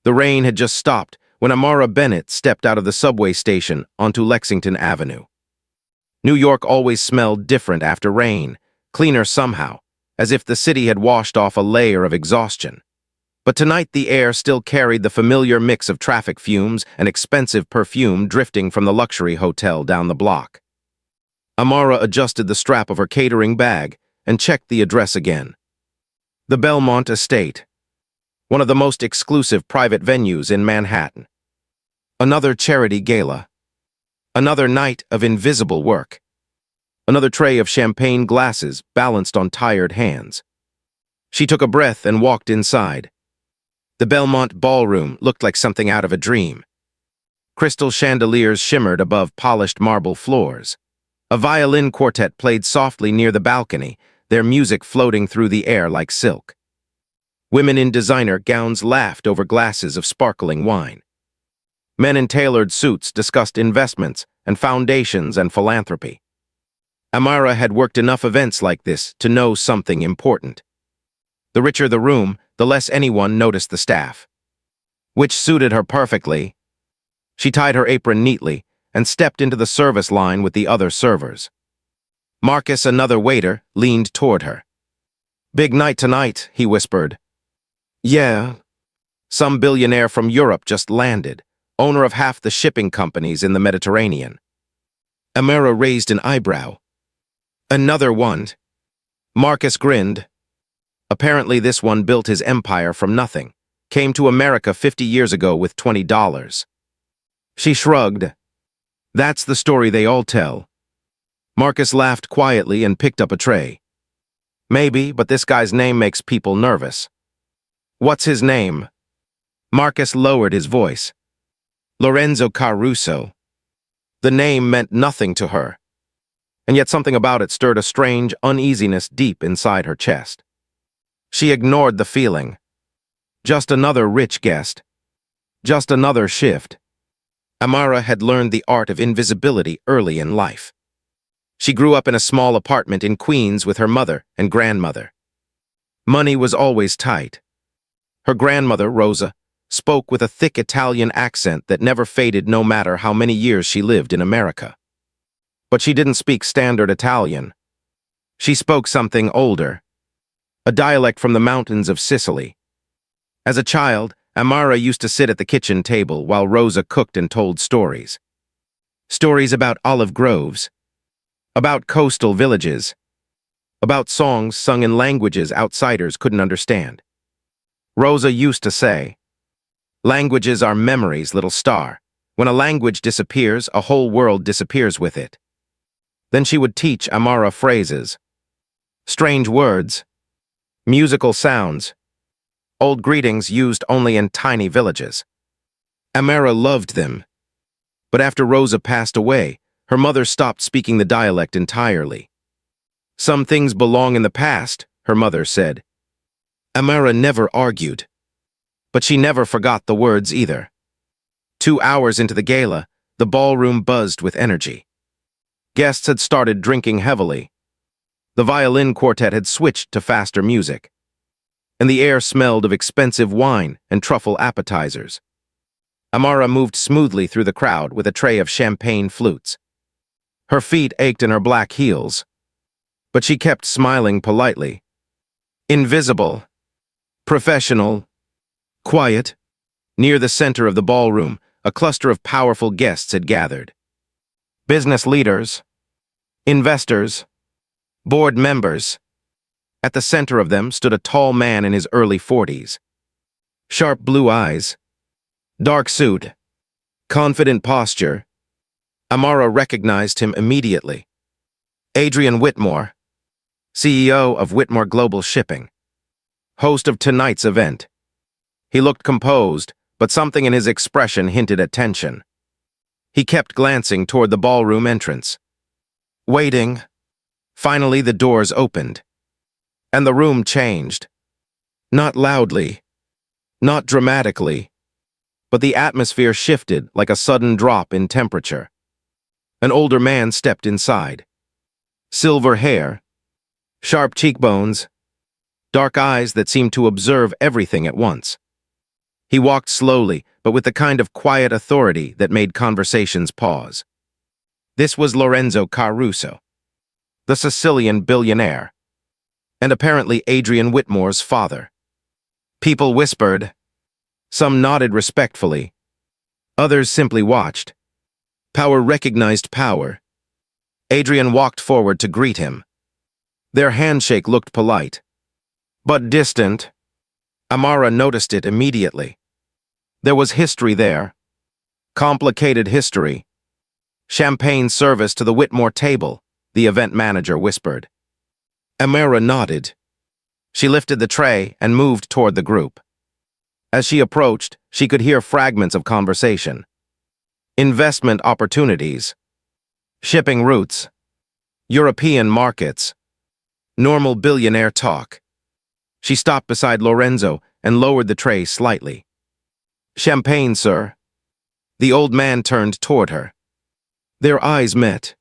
The rain had just stopped when Amara Bennett stepped out of the subway station onto Lexington Avenue. New York always smelled different after rain, cleaner somehow, as if the city had washed off a layer of exhaustion. But tonight the air still carried the familiar mix of traffic fumes and expensive perfume drifting from the luxury hotel down the block. Amara adjusted the strap of her catering bag and checked the address again. The Belmont Estate, one of the most exclusive private venues in Manhattan. Another charity gala. Another night of invisible work. Another tray of champagne glasses balanced on tired hands. She took a breath and walked inside. The Belmont ballroom looked like something out of a dream. Crystal chandeliers shimmered above polished marble floors. A violin quartet played softly near the balcony, their music floating through the air like silk. Women in designer gowns laughed over glasses of sparkling wine. Men in tailored suits discussed investments and foundations and philanthropy. Amara had worked enough events like this to know something important. The richer the room, the less anyone noticed the staff. Which suited her perfectly. She tied her apron neatly and stepped into the service line with the other servers. Marcus, another waiter, leaned toward her. "Big night tonight," he whispered. "Yeah. Some billionaire from Europe just landed, owner of half the shipping companies in the Mediterranean." Amara raised an eyebrow. "Another one." Marcus grinned. Apparently this one built his empire from nothing, came to America 50 years ago with $20. She shrugged. "That's the story they all tell." Marcus laughed quietly and picked up a tray. "Maybe, but this guy's name makes people nervous." "What's his name?" Marcus lowered his voice. "Lorenzo Caruso." The name meant nothing to her, and yet something about it stirred a strange uneasiness deep inside her chest. She ignored the feeling. Just another rich guest. Just another shift. Amara had learned the art of invisibility early in life. She grew up in a small apartment in Queens with her mother and grandmother. Money was always tight. Her grandmother, Rosa, spoke with a thick Italian accent that never faded no matter how many years she lived in America. But she didn't speak standard Italian. She spoke something older. A dialect from the mountains of Sicily. As a child, Amara used to sit at the kitchen table while Rosa cooked and told stories. Stories about olive groves, about coastal villages, about songs sung in languages outsiders couldn't understand. Rosa used to say, "Languages are memories, little star. When a language disappears, a whole world disappears with it." Then she would teach Amara phrases, strange words, musical sounds, old greetings used only in tiny villages. Amara loved them. But after Rosa passed away, her mother stopped speaking the dialect entirely. "Some things belong in the past," her mother said. Amara never argued. But she never forgot the words either. 2 hours into the gala, the ballroom buzzed with energy. Guests had started drinking heavily. The violin quartet had switched to faster music, and the air smelled of expensive wine and truffle appetizers. Amara moved smoothly through the crowd with a tray of champagne flutes. Her feet ached in her black heels, but she kept smiling politely. Invisible, professional, quiet. Near the center of the ballroom, a cluster of powerful guests had gathered. Business leaders, investors, board members. At the center of them stood a tall man in his early 40s. Sharp blue eyes, dark suit, confident posture. Amara recognized him immediately. Adrian Whitmore, CEO of Whitmore Global Shipping, host of tonight's event. He looked composed, but something in his expression hinted at tension. He kept glancing toward the ballroom entrance. Waiting. Finally, the doors opened, and the room changed. Not loudly, not dramatically, but the atmosphere shifted like a sudden drop in temperature. An older man stepped inside. Silver hair, sharp cheekbones, dark eyes that seemed to observe everything at once. He walked slowly, but with the kind of quiet authority that made conversations pause. This was Lorenzo Caruso, the Sicilian billionaire, and apparently Adrian Whitmore's father. People whispered. Some nodded respectfully. Others simply watched. Power recognized power. Adrian walked forward to greet him. Their handshake looked polite, but distant. Amara noticed it immediately. There was history there. Complicated history. Champagne service to the Whitmore table, the event manager whispered. Amara nodded. She lifted the tray and moved toward the group. As she approached, she could hear fragments of conversation. Investment opportunities. Shipping routes. European markets. Normal billionaire talk. She stopped beside Lorenzo and lowered the tray slightly. Champagne, sir. The old man turned toward her. Their eyes met.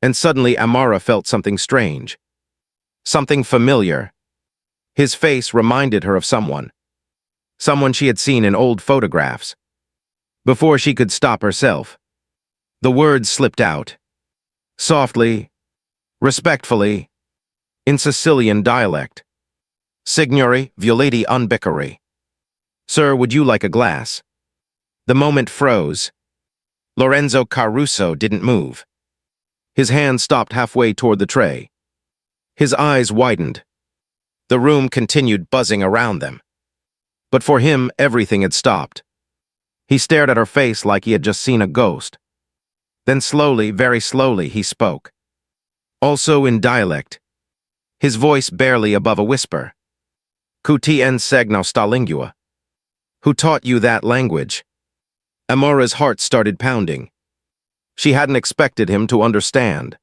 And suddenly Amara felt something strange. Something familiar. His face reminded her of someone. Someone she had seen in old photographs. Before she could stop herself, the words slipped out. Softly, respectfully, in Sicilian dialect. Signori, violeti un bicchiere. Sir, would you like a glass? The moment froze. Lorenzo Caruso didn't move. His hand stopped halfway toward the tray. His eyes widened. The room continued buzzing around them. But for him, everything had stopped. He stared at her face like he had just seen a ghost. Then slowly, very slowly, he spoke. Also in dialect. His voice barely above a whisper. Ku tien segno sta lingua. Who taught you that language? Amara's heart started pounding. She hadn't expected him to understand.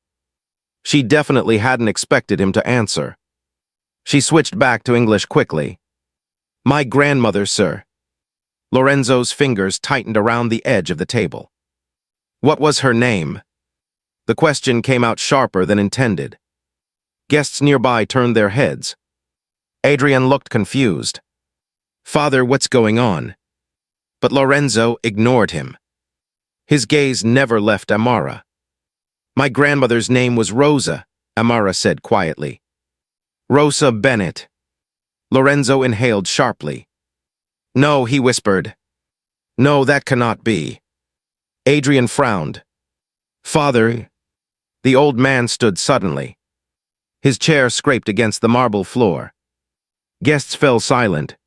She definitely hadn't expected him to answer. She switched back to English quickly. My grandmother, sir. Lorenzo's fingers tightened around the edge of the table. What was her name? The question came out sharper than intended. Guests nearby turned their heads. Adrian looked confused. Father, what's going on? But Lorenzo ignored him. His gaze never left Amara. My grandmother's name was Rosa, Amara said quietly. Rosa Bennett. Lorenzo inhaled sharply. No, he whispered. No, that cannot be. Adrian frowned. Father. The old man stood suddenly. His chair scraped against the marble floor. Guests fell silent.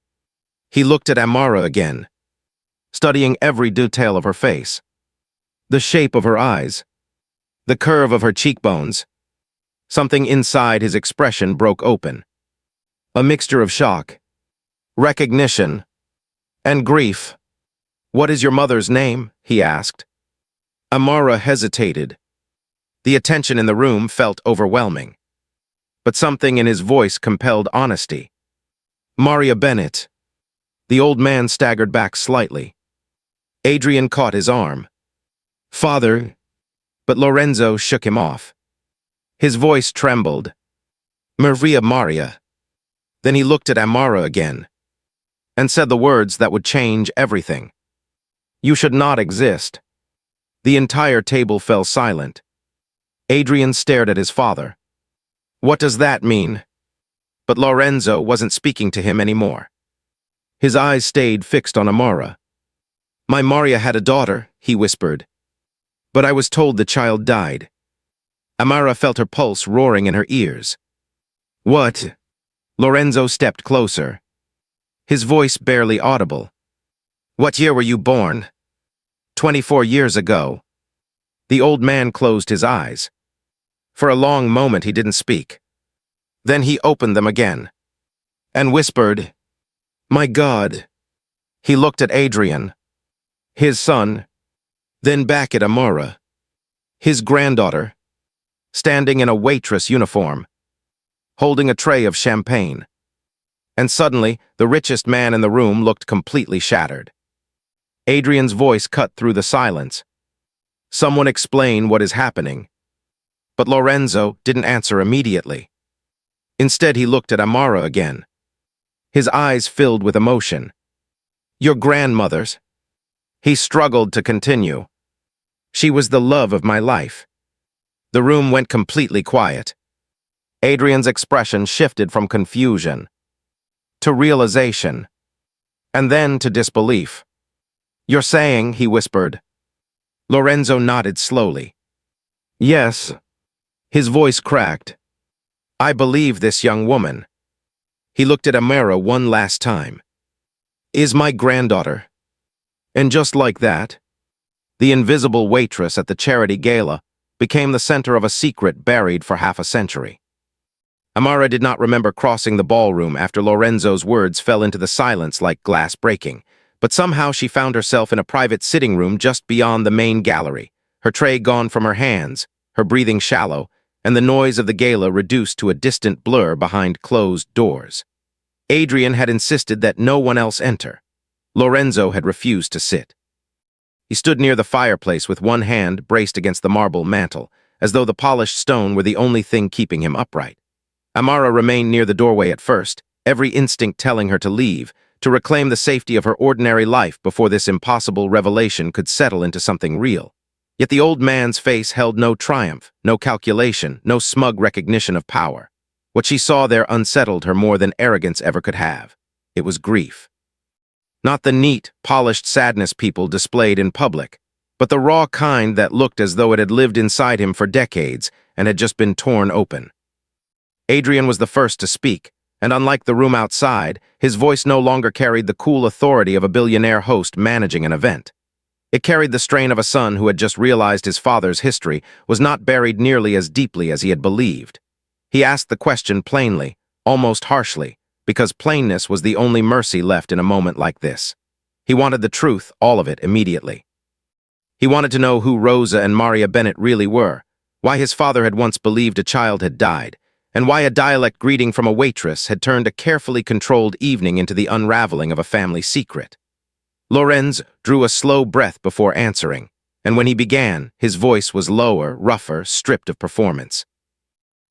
He looked at Amara again, studying every detail of her face. The shape of her eyes. The curve of her cheekbones. Something inside his expression broke open. A mixture of shock, recognition, and grief. What is your mother's name? He asked. Amara hesitated. The attention in the room felt overwhelming. But something in his voice compelled honesty. Maria Bennett. The old man staggered back slightly. Adrian caught his arm. Father. But Lorenzo shook him off. His voice trembled. Maria. Then he looked at Amara again, and said the words that would change everything. You should not exist. The entire table fell silent. Adrian stared at his father. What does that mean? But Lorenzo wasn't speaking to him anymore. His eyes stayed fixed on Amara. My Maria had a daughter, he whispered. But I was told the child died. Amara felt her pulse roaring in her ears. What? Lorenzo stepped closer. His voice barely audible. What year were you born? 24 years ago. The old man closed his eyes. For a long moment he didn't speak. Then he opened them again and whispered, My God. He looked at Adrian, his son, then back at Amara, his granddaughter, standing in a waitress uniform, holding a tray of champagne. And suddenly, the richest man in the room looked completely shattered. Adrian's voice cut through the silence. Someone explain what is happening. But Lorenzo didn't answer immediately. Instead, he looked at Amara again. His eyes filled with emotion. Your grandmother's. He struggled to continue. She was the love of my life. The room went completely quiet. Adrian's expression shifted from confusion to realization, and then to disbelief. You're saying, he whispered. Lorenzo nodded slowly. Yes. His voice cracked. I believe this young woman. He looked at Amara one last time. Is my granddaughter. And just like that, the invisible waitress at the charity gala became the center of a secret buried for half a century. Amara did not remember crossing the ballroom after Lorenzo's words fell into the silence like glass breaking, but somehow she found herself in a private sitting room just beyond the main gallery, her tray gone from her hands, her breathing shallow, and the noise of the gala reduced to a distant blur behind closed doors. Adrian had insisted that no one else enter. Lorenzo had refused to sit. He stood near the fireplace with one hand braced against the marble mantel, as though the polished stone were the only thing keeping him upright. Amara remained near the doorway at first, every instinct telling her to leave, to reclaim the safety of her ordinary life before this impossible revelation could settle into something real. Yet the old man's face held no triumph, no calculation, no smug recognition of power. What she saw there unsettled her more than arrogance ever could have. It was grief. Not the neat, polished sadness people displayed in public, but the raw kind that looked as though it had lived inside him for decades and had just been torn open. Adrian was the first to speak, and unlike the room outside, his voice no longer carried the cool authority of a billionaire host managing an event. It carried the strain of a son who had just realized his father's history was not buried nearly as deeply as he had believed. He asked the question plainly, almost harshly, because plainness was the only mercy left in a moment like this. He wanted the truth, all of it, immediately. He wanted to know who Rosa and Maria Bennett really were, why his father had once believed a child had died, and why a dialect greeting from a waitress had turned a carefully controlled evening into the unraveling of a family secret. Lorenz drew a slow breath before answering, and when he began, his voice was lower, rougher, stripped of performance.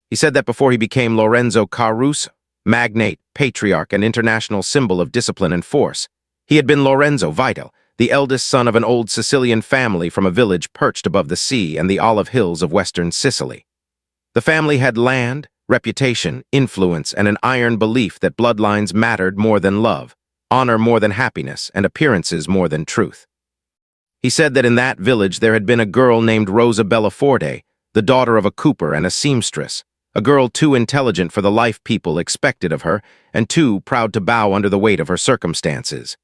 He said that before he became Lorenzo Carus, magnate, patriarch, and international symbol of discipline and force, he had been Lorenzo Vital, the eldest son of an old Sicilian family from a village perched above the sea and the olive hills of western Sicily. The family had land, reputation, influence, and an iron belief that bloodlines mattered more than love, honor more than happiness, and appearances more than truth. He said that in that village there had been a girl named Rosa Belleforte, the daughter of a cooper and a seamstress, a girl too intelligent for the life people expected of her, and too proud to bow under the weight of her circumstances.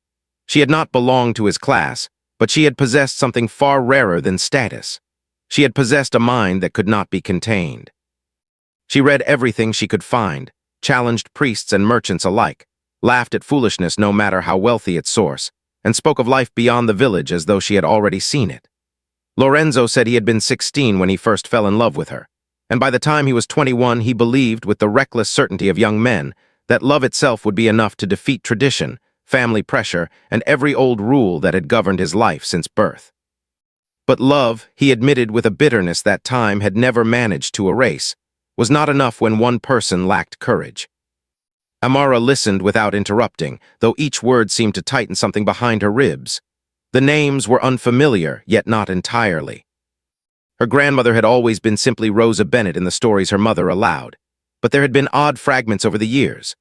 She had not belonged to his class, but she had possessed something far rarer than status. She had possessed a mind that could not be contained. She read everything she could find, challenged priests and merchants alike, laughed at foolishness no matter how wealthy its source, and spoke of life beyond the village as though she had already seen it. Lorenzo said he had been 16 when he first fell in love with her, and by the time he was 21 he believed with the reckless certainty of young men that love itself would be enough to defeat tradition, family pressure, and every old rule that had governed his life since birth. But love, he admitted with a bitterness that time had never managed to erase, was not enough when one person lacked courage. Amara listened without interrupting, though each word seemed to tighten something behind her ribs. The names were unfamiliar, yet not entirely. Her grandmother had always been simply Rosa Bennett in the stories her mother allowed, but there had been odd fragments over the years.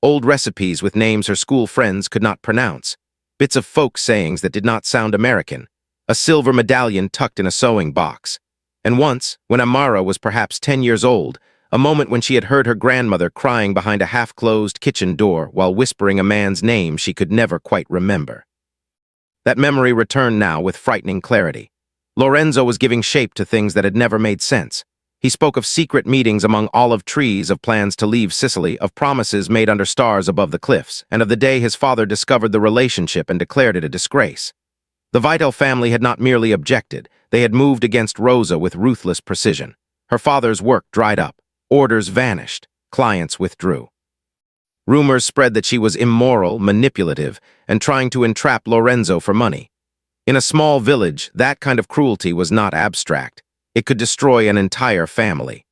Old recipes with names her school friends could not pronounce, bits of folk sayings that did not sound American, a silver medallion tucked in a sewing box. And once, when Amara was perhaps 10 years old, a moment when she had heard her grandmother crying behind a half-closed kitchen door while whispering a man's name she could never quite remember. That memory returned now with frightening clarity. Lorenzo was giving shape to things that had never made sense. He spoke of secret meetings among olive trees, of plans to leave Sicily, of promises made under stars above the cliffs, and of the day his father discovered the relationship and declared it a disgrace. The Vital family had not merely objected, they had moved against Rosa with ruthless precision. Her father's work dried up, orders vanished, clients withdrew. Rumors spread that she was immoral, manipulative, and trying to entrap Lorenzo for money. In a small village, that kind of cruelty was not abstract. It could destroy an entire family.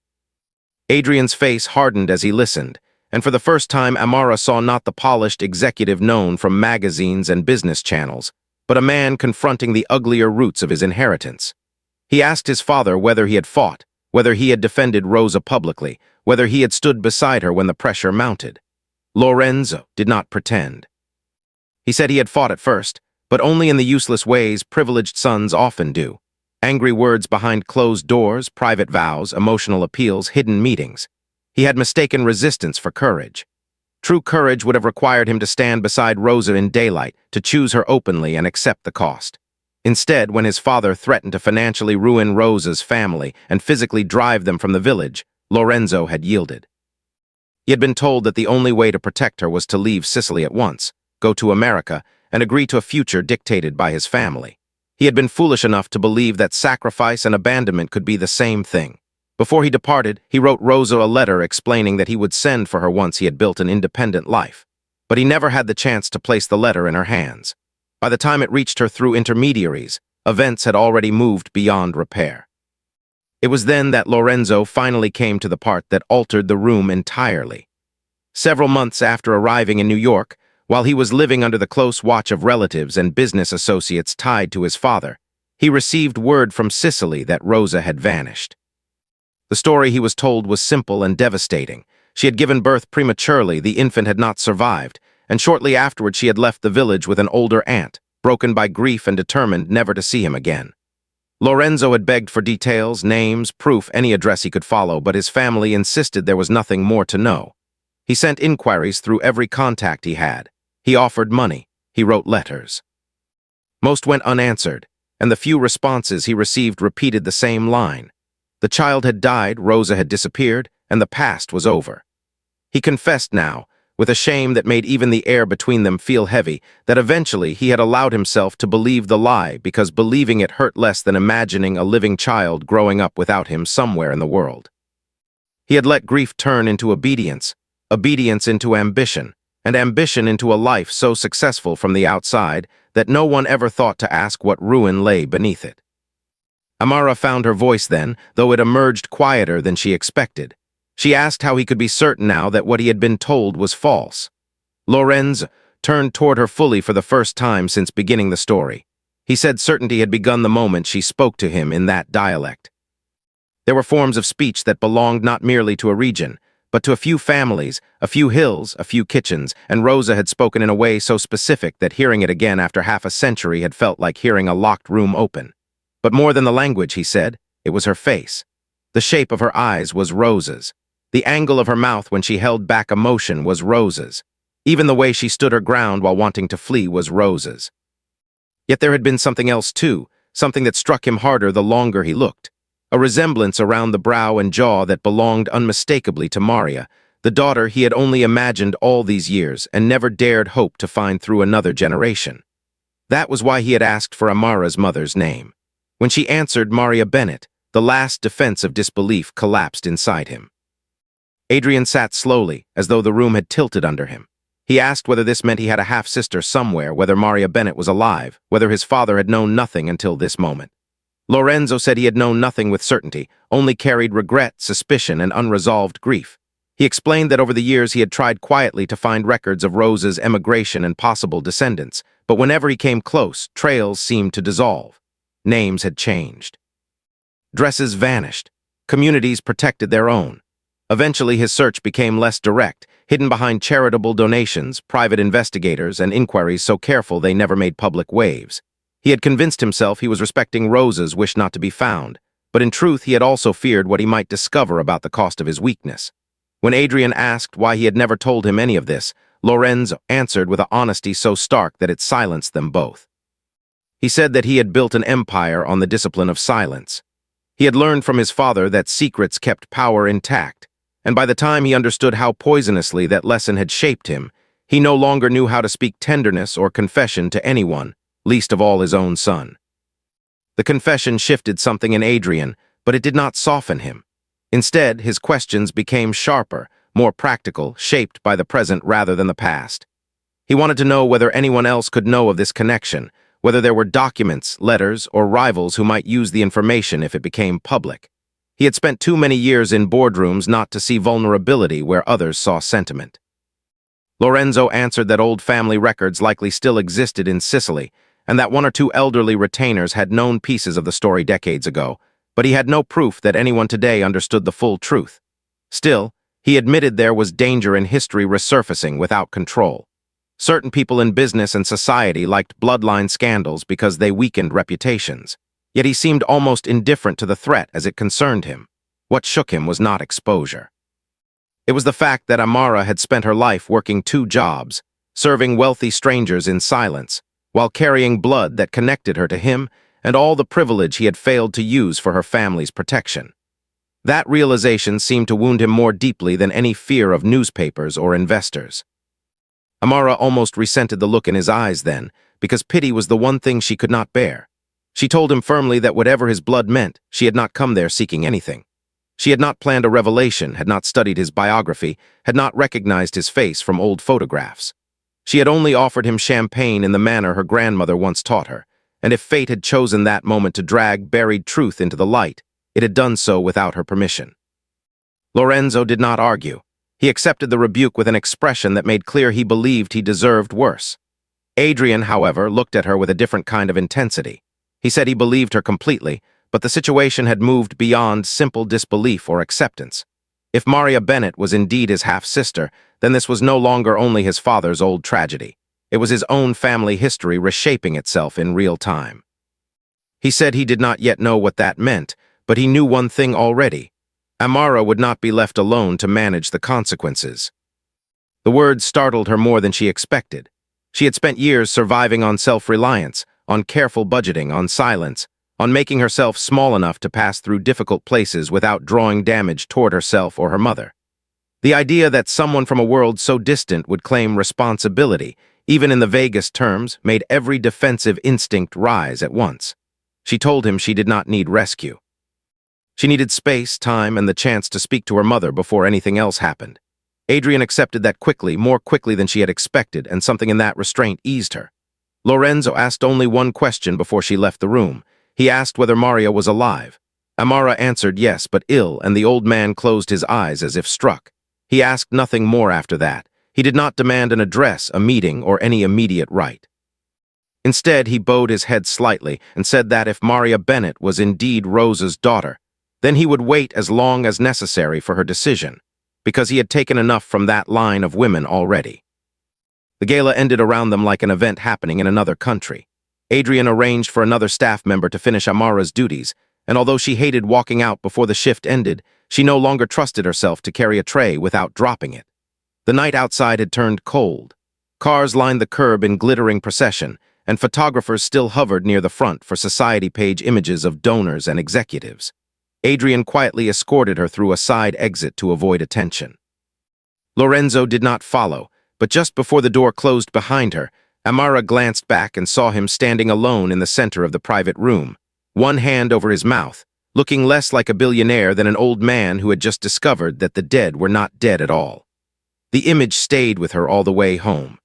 Adrian's face hardened as he listened, and for the first time Amara saw not the polished executive known from magazines and business channels, but a man confronting the uglier roots of his inheritance. He asked his father whether he had fought, whether he had defended Rosa publicly, whether he had stood beside her when the pressure mounted. Lorenzo did not pretend. He said he had fought at first, but only in the useless ways privileged sons often do. Angry words behind closed doors, private vows, emotional appeals, hidden meetings. He had mistaken resistance for courage. True courage would have required him to stand beside Rosa in daylight, to choose her openly and accept the cost. Instead, when his father threatened to financially ruin Rosa's family and physically drive them from the village, Lorenzo had yielded. He had been told that the only way to protect her was to leave Sicily at once, go to America, and agree to a future dictated by his family. He had been foolish enough to believe that sacrifice and abandonment could be the same thing. Before he departed, he wrote Rosa a letter explaining that he would send for her once he had built an independent life. But he never had the chance to place the letter in her hands. By the time it reached her through intermediaries, events had already moved beyond repair. It was then that Lorenzo finally came to the part that altered the room entirely. Several months after arriving in New York, while he was living under the close watch of relatives and business associates tied to his father, he received word from Sicily that Rosa had vanished. The story he was told was simple and devastating. She had given birth prematurely, the infant had not survived, and shortly afterward she had left the village with an older aunt, broken by grief and determined never to see him again. Lorenzo had begged for details, names, proof, any address he could follow, but his family insisted there was nothing more to know. He sent inquiries through every contact he had. He offered money. He wrote letters. Most went unanswered, and the few responses he received repeated the same line. The child had died, Rosa had disappeared, and the past was over. He confessed now, with a shame that made even the air between them feel heavy, that eventually he had allowed himself to believe the lie because believing it hurt less than imagining a living child growing up without him somewhere in the world. He had let grief turn into obedience, obedience into ambition, and ambition into a life so successful from the outside that no one ever thought to ask what ruin lay beneath it. Amara found her voice then, though it emerged quieter than she expected. She asked how he could be certain now that what he had been told was false. Lorenzo turned toward her fully for the first time since beginning the story. He said certainty had begun the moment she spoke to him in that dialect. There were forms of speech that belonged not merely to a region, but to a few families, a few hills, a few kitchens, and Rosa had spoken in a way so specific that hearing it again after half a century had felt like hearing a locked room open. But more than the language, he said, it was her face. The shape of her eyes was Rosa's. The angle of her mouth when she held back emotion was Rosa's. Even the way she stood her ground while wanting to flee was Rosa's. Yet there had been something else too, something that struck him harder the longer he looked. A resemblance around the brow and jaw that belonged unmistakably to Maria, the daughter he had only imagined all these years and never dared hope to find through another generation. That was why he had asked for Amara's mother's name. When she answered Maria Bennett, the last defense of disbelief collapsed inside him. Adrian sat slowly, as though the room had tilted under him. He asked whether this meant he had a half-sister somewhere, whether Maria Bennett was alive, whether his father had known nothing until this moment. Lorenzo said he had known nothing with certainty, only carried regret, suspicion, and unresolved grief. He explained that over the years he had tried quietly to find records of Rosa's emigration and possible descendants, but whenever he came close, trails seemed to dissolve. Names had changed. Dresses vanished. Communities protected their own. Eventually his search became less direct, hidden behind charitable donations, private investigators, and inquiries so careful they never made public waves. He had convinced himself he was respecting Rosa's wish not to be found, but in truth he had also feared what he might discover about the cost of his weakness. When Adrian asked why he had never told him any of this, Lorenzo answered with an honesty so stark that it silenced them both. He said that he had built an empire on the discipline of silence. He had learned from his father that secrets kept power intact, and by the time he understood how poisonously that lesson had shaped him, he no longer knew how to speak tenderness or confession to anyone, least of all his own son. The confession shifted something in Adrian, but it did not soften him. Instead, his questions became sharper, more practical, shaped by the present rather than the past. He wanted to know whether anyone else could know of this connection, whether there were documents, letters, or rivals who might use the information if it became public. He had spent too many years in boardrooms not to see vulnerability where others saw sentiment. Lorenzo answered that old family records likely still existed in Sicily, and that one or two elderly retainers had known pieces of the story decades ago, but he had no proof that anyone today understood the full truth. Still, he admitted there was danger in history resurfacing without control. Certain people in business and society liked bloodline scandals because they weakened reputations. Yet he seemed almost indifferent to the threat as it concerned him. What shook him was not exposure. It was the fact that Amara had spent her life working 2 jobs, serving wealthy strangers in silence, while carrying blood that connected her to him and all the privilege he had failed to use for her family's protection. That realization seemed to wound him more deeply than any fear of newspapers or investors. Amara almost resented the look in his eyes then, because pity was the one thing she could not bear. She told him firmly that whatever his blood meant, she had not come there seeking anything. She had not planned a revelation, had not studied his biography, had not recognized his face from old photographs. She had only offered him champagne in the manner her grandmother once taught her, and if fate had chosen that moment to drag buried truth into the light, it had done so without her permission. Lorenzo did not argue. He accepted the rebuke with an expression that made clear he believed he deserved worse. Adrian, however, looked at her with a different kind of intensity. He said he believed her completely, but the situation had moved beyond simple disbelief or acceptance. If Maria Bennett was indeed his half-sister, then this was no longer only his father's old tragedy. It was his own family history reshaping itself in real time. He said he did not yet know what that meant, but he knew one thing already. Amara would not be left alone to manage the consequences. The words startled her more than she expected. She had spent years surviving on self-reliance, on careful budgeting, on silence, on making herself small enough to pass through difficult places without drawing damage toward herself or her mother. The idea that someone from a world so distant would claim responsibility, even in the vaguest terms, made every defensive instinct rise at once. She told him she did not need rescue. She needed space, time, and the chance to speak to her mother before anything else happened. Adrian accepted that quickly, more quickly than she had expected, and something in that restraint eased her. Lorenzo asked only one question before she left the room. He asked whether Maria was alive. Amara answered yes, but ill, and the old man closed his eyes as if struck. He asked nothing more after that. He did not demand an address, a meeting, or any immediate right. Instead, he bowed his head slightly and said that if Maria Bennett was indeed Rosa's daughter, then he would wait as long as necessary for her decision, because he had taken enough from that line of women already. The gala ended around them like an event happening in another country. Adrian arranged for another staff member to finish Amara's duties, and although she hated walking out before the shift ended, she no longer trusted herself to carry a tray without dropping it. The night outside had turned cold. Cars lined the curb in glittering procession, and photographers still hovered near the front for society page images of donors and executives. Adrian quietly escorted her through a side exit to avoid attention. Lorenzo did not follow, but just before the door closed behind her, Amara glanced back and saw him standing alone in the center of the private room, one hand over his mouth, looking less like a billionaire than an old man who had just discovered that the dead were not dead at all. The image stayed with her all the way home.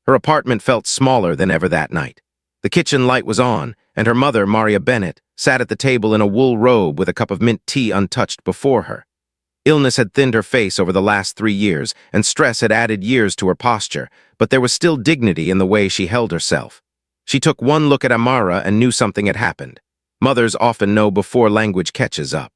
Her apartment felt smaller than ever that night. The kitchen light was on, and her mother, Maria Bennett, sat at the table in a wool robe with a cup of mint tea untouched before her. Illness had thinned her face over the last 3 years, and stress had added years to her posture, but there was still dignity in the way she held herself. She took one look at Amara and knew something had happened. Mothers often know before language catches up.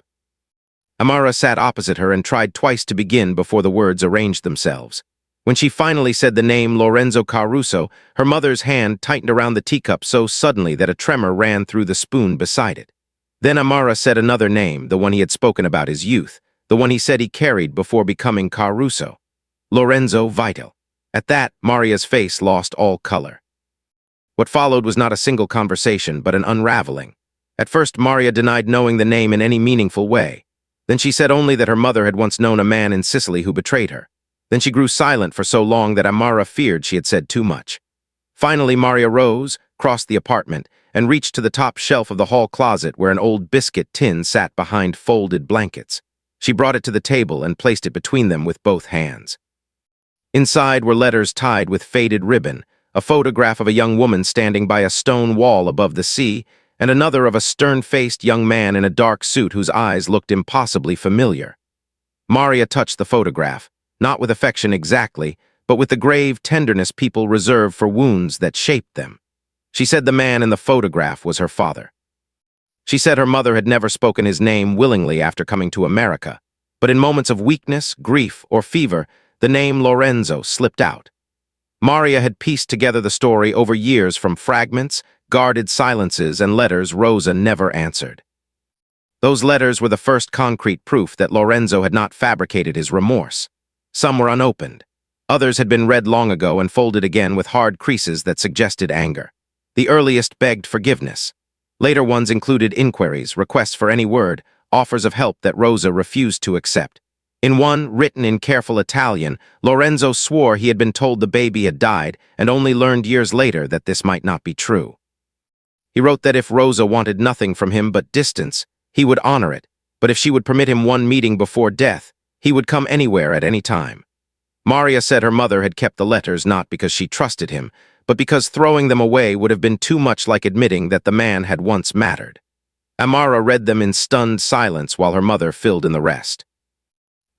Amara sat opposite her and tried twice to begin before the words arranged themselves. When she finally said the name Lorenzo Caruso, her mother's hand tightened around the teacup so suddenly that a tremor ran through the spoon beside it. Then Amara said another name, the one he had spoken about his youth, the one he said he carried before becoming Caruso. Lorenzo Vital. At that, Maria's face lost all color. What followed was not a single conversation, but an unraveling. At first, Maria denied knowing the name in any meaningful way. Then she said only that her mother had once known a man in Sicily who betrayed her. Then she grew silent for so long that Amara feared she had said too much. Finally, Maria rose, crossed the apartment, and reached to the top shelf of the hall closet where an old biscuit tin sat behind folded blankets. She brought it to the table and placed it between them with both hands. Inside were letters tied with faded ribbon, a photograph of a young woman standing by a stone wall above the sea, and another of a stern-faced young man in a dark suit whose eyes looked impossibly familiar. Maria touched the photograph, not with affection exactly, but with the grave tenderness people reserve for wounds that shaped them. She said the man in the photograph was her father. She said her mother had never spoken his name willingly after coming to America, but in moments of weakness, grief, or fever, the name Lorenzo slipped out. Maria had pieced together the story over years from fragments, guarded silences, and letters Rosa never answered. Those letters were the first concrete proof that Lorenzo had not fabricated his remorse. Some were unopened. Others had been read long ago and folded again with hard creases that suggested anger. The earliest begged forgiveness. Later ones included inquiries, requests for any word, offers of help that Rosa refused to accept. In one, written in careful Italian, Lorenzo swore he had been told the baby had died and only learned years later that this might not be true. He wrote that if Rosa wanted nothing from him but distance, he would honor it, but if she would permit him one meeting before death, he would come anywhere at any time. Maria said her mother had kept the letters not because she trusted him, but because throwing them away would have been too much like admitting that the man had once mattered. Amara read them in stunned silence while her mother filled in the rest.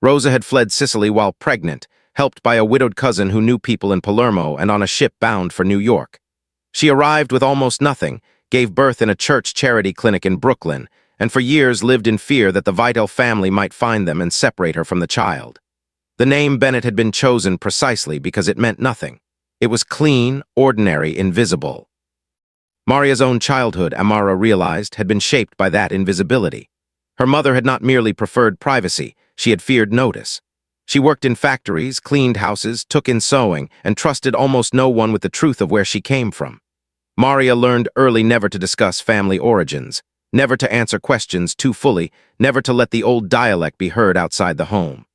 Rosa had fled Sicily while pregnant, helped by a widowed cousin who knew people in Palermo and on a ship bound for New York. She arrived with almost nothing, gave birth in a church charity clinic in Brooklyn, and for years lived in fear that the Vital family might find them and separate her from the child. The name Bennett had been chosen precisely because it meant nothing. It was clean, ordinary, invisible. Maria's own childhood, Amara realized, had been shaped by that invisibility. Her mother had not merely preferred privacy, she had feared notice. She worked in factories, cleaned houses, took in sewing, and trusted almost no one with the truth of where she came from. Maria learned early never to discuss family origins, never to answer questions too fully, never to let the old dialect be heard outside the home.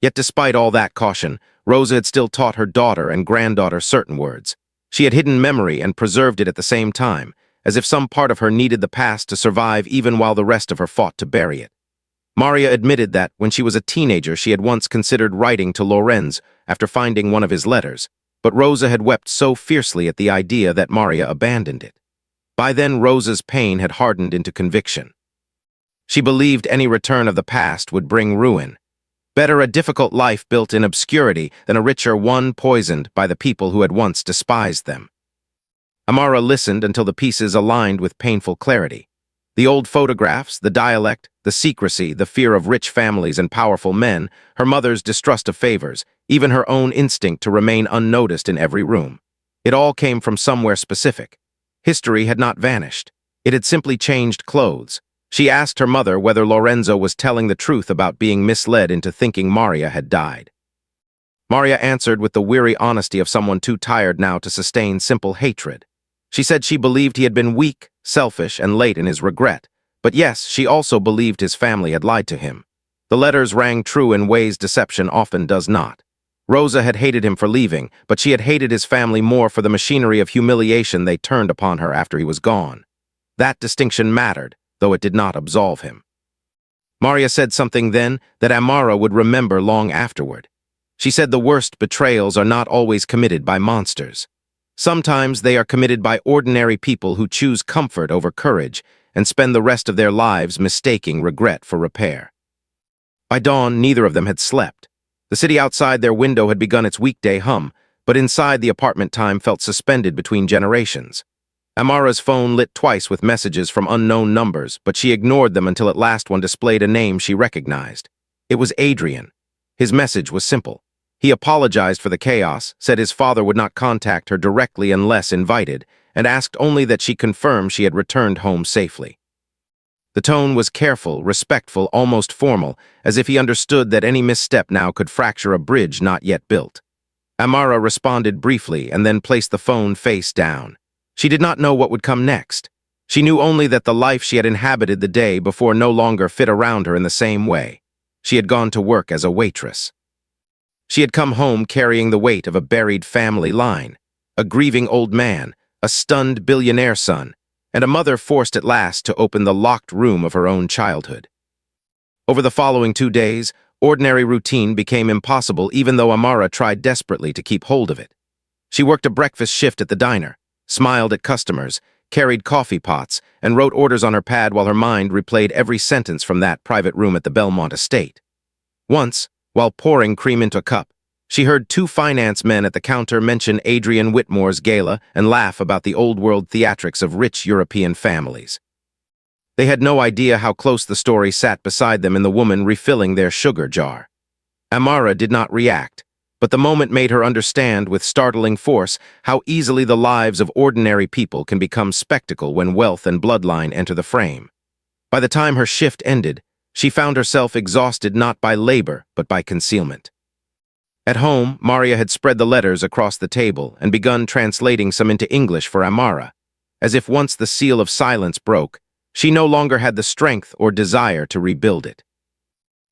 Yet despite all that caution, Rosa had still taught her daughter and granddaughter certain words. She had hidden memory and preserved it at the same time, as if some part of her needed the past to survive even while the rest of her fought to bury it. Maria admitted that, when she was a teenager, she had once considered writing to Lorenz after finding one of his letters, but Rosa had wept so fiercely at the idea that Maria abandoned it. By then, Rosa's pain had hardened into conviction. She believed any return of the past would bring ruin. Better a difficult life built in obscurity than a richer one poisoned by the people who had once despised them. Amara listened until the pieces aligned with painful clarity. The old photographs, the dialect, the secrecy, the fear of rich families and powerful men, her mother's distrust of favors, even her own instinct to remain unnoticed in every room. It all came from somewhere specific. History had not vanished. It had simply changed clothes. She asked her mother whether Lorenzo was telling the truth about being misled into thinking Maria had died. Maria answered with the weary honesty of someone too tired now to sustain simple hatred. She said she believed he had been weak, selfish, and late in his regret. But yes, she also believed his family had lied to him. The letters rang true in ways deception often does not. Rosa had hated him for leaving, but she had hated his family more for the machinery of humiliation they turned upon her after he was gone. That distinction mattered, though it did not absolve him. Maria said something then that Amara would remember long afterward. She said the worst betrayals are not always committed by monsters. Sometimes they are committed by ordinary people who choose comfort over courage and spend the rest of their lives mistaking regret for repair. By dawn, neither of them had slept. The city outside their window had begun its weekday hum, but inside the apartment time felt suspended between generations. Amara's phone lit twice with messages from unknown numbers, but she ignored them until at last one displayed a name she recognized. It was Adrian. His message was simple. He apologized for the chaos, said his father would not contact her directly unless invited, and asked only that she confirm she had returned home safely. The tone was careful, respectful, almost formal, as if he understood that any misstep now could fracture a bridge not yet built. Amara responded briefly and then placed the phone face down. She did not know what would come next. She knew only that the life she had inhabited the day before no longer fit around her in the same way. She had gone to work as a waitress. She had come home carrying the weight of a buried family line, a grieving old man, a stunned billionaire son, and a mother forced at last to open the locked room of her own childhood. Over the following 2 days, ordinary routine became impossible even though Amara tried desperately to keep hold of it. She worked a breakfast shift at the diner, smiled at customers, carried coffee pots, and wrote orders on her pad while her mind replayed every sentence from that private room at the Belmont estate. Once, while pouring cream into a cup, she heard two finance men at the counter mention Adrian Whitmore's gala and laugh about the old-world theatrics of rich European families. They had no idea how close the story sat beside them in the woman refilling their sugar jar. Amara did not react, but the moment made her understand with startling force how easily the lives of ordinary people can become spectacle when wealth and bloodline enter the frame. By the time her shift ended, she found herself exhausted not by labor but by concealment. At home, Maria had spread the letters across the table and begun translating some into English for Amara. As if once the seal of silence broke, she no longer had the strength or desire to rebuild it.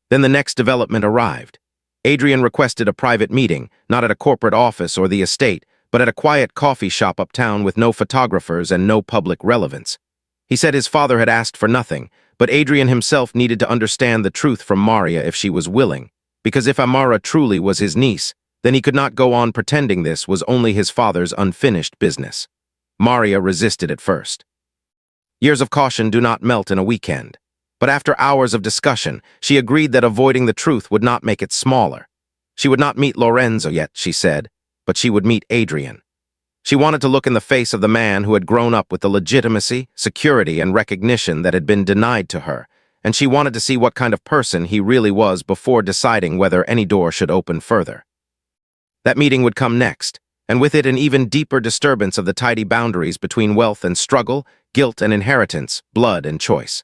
Then the next development arrived. Adrian requested a private meeting, not at a corporate office or the estate, but at a quiet coffee shop uptown with no photographers and no public relevance. He said his father had asked for nothing, but Adrian himself needed to understand the truth from Maria if she was willing, because if Amara truly was his niece, then he could not go on pretending this was only his father's unfinished business. Maria resisted at first. Years of caution do not melt in a weekend. But after hours of discussion, she agreed that avoiding the truth would not make it smaller. She would not meet Lorenzo yet, she said, but she would meet Adrian. She wanted to look in the face of the man who had grown up with the legitimacy, security, and recognition that had been denied to her, and she wanted to see what kind of person he really was before deciding whether any door should open further. That meeting would come next, and with it an even deeper disturbance of the tidy boundaries between wealth and struggle, guilt and inheritance, blood and choice.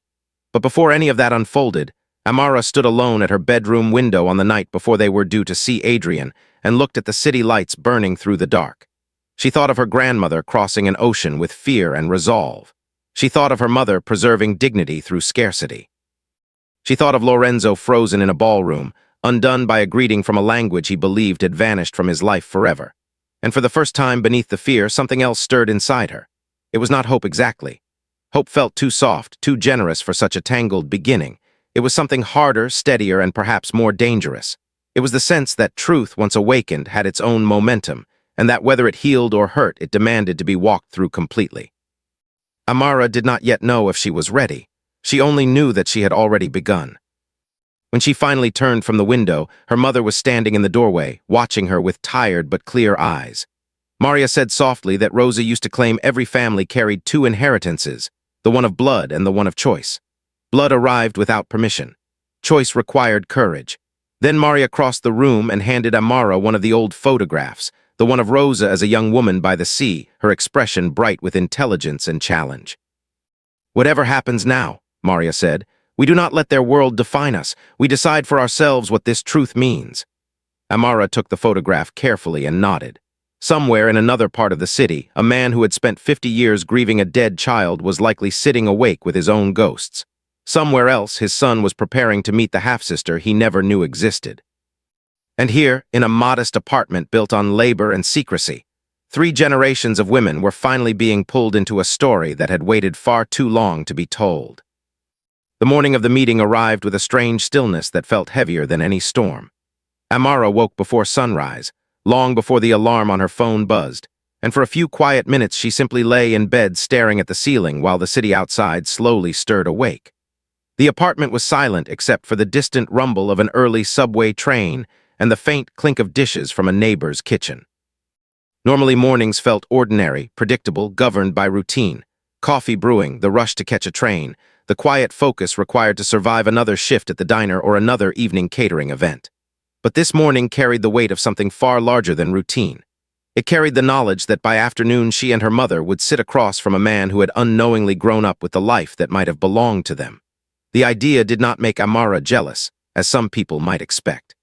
But before any of that unfolded, Amara stood alone at her bedroom window on the night before they were due to see Adrian and looked at the city lights burning through the dark. She thought of her grandmother crossing an ocean with fear and resolve. She thought of her mother preserving dignity through scarcity. She thought of Lorenzo frozen in a ballroom, undone by a greeting from a language he believed had vanished from his life forever. And for the first time beneath the fear, something else stirred inside her. It was not hope exactly. Hope felt too soft, too generous for such a tangled beginning. It was something harder, steadier, and perhaps more dangerous. It was the sense that truth, once awakened, had its own momentum, and that whether it healed or hurt, it demanded to be walked through completely. Amara did not yet know if she was ready. She only knew that she had already begun. When she finally turned from the window, her mother was standing in the doorway, watching her with tired but clear eyes. Maria said softly that Rosa used to claim every family carried two inheritances, the one of blood and the one of choice. Blood arrived without permission. Choice required courage. Then Maria crossed the room and handed Amara one of the old photographs, the one of Rosa as a young woman by the sea, her expression bright with intelligence and challenge. "Whatever happens now," Maria said, "we do not let their world define us. We decide for ourselves what this truth means." Amara took the photograph carefully and nodded. Somewhere in another part of the city, a man who had spent 50 years grieving a dead child was likely sitting awake with his own ghosts. Somewhere else, his son was preparing to meet the half-sister he never knew existed. And here, in a modest apartment built on labor and secrecy, 3 generations of women were finally being pulled into a story that had waited far too long to be told. The morning of the meeting arrived with a strange stillness that felt heavier than any storm. Amara woke before sunrise, long before the alarm on her phone buzzed, and for a few quiet minutes she simply lay in bed staring at the ceiling while the city outside slowly stirred awake. The apartment was silent except for the distant rumble of an early subway train and the faint clink of dishes from a neighbor's kitchen. Normally mornings felt ordinary, predictable, governed by routine. Coffee brewing, the rush to catch a train, the quiet focus required to survive another shift at the diner or another evening catering event. But this morning carried the weight of something far larger than routine. It carried the knowledge that by afternoon she and her mother would sit across from a man who had unknowingly grown up with the life that might have belonged to them. The idea did not make Amara jealous, as some people might expect.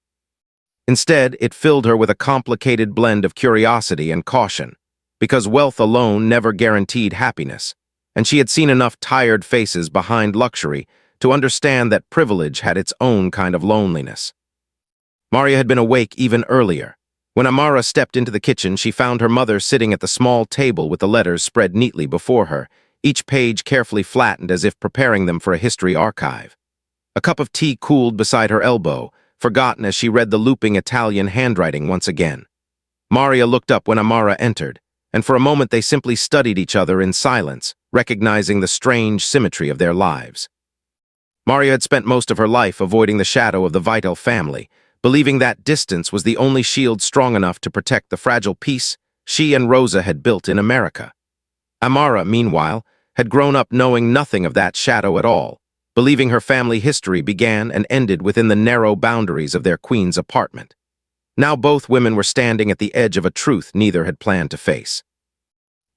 Instead, it filled her with a complicated blend of curiosity and caution, because wealth alone never guaranteed happiness, and she had seen enough tired faces behind luxury to understand that privilege had its own kind of loneliness. Maria had been awake even earlier. When Amara stepped into the kitchen, she found her mother sitting at the small table with the letters spread neatly before her, each page carefully flattened as if preparing them for a history archive. A cup of tea cooled beside her elbow, forgotten as she read the looping Italian handwriting once again. Maria looked up when Amara entered, and for a moment they simply studied each other in silence, recognizing the strange symmetry of their lives. Maria had spent most of her life avoiding the shadow of the Vital family, believing that distance was the only shield strong enough to protect the fragile peace she and Rosa had built in America. Amara, meanwhile, had grown up knowing nothing of that shadow at all, believing her family history began and ended within the narrow boundaries of their Queen's apartment. Now both women were standing at the edge of a truth neither had planned to face.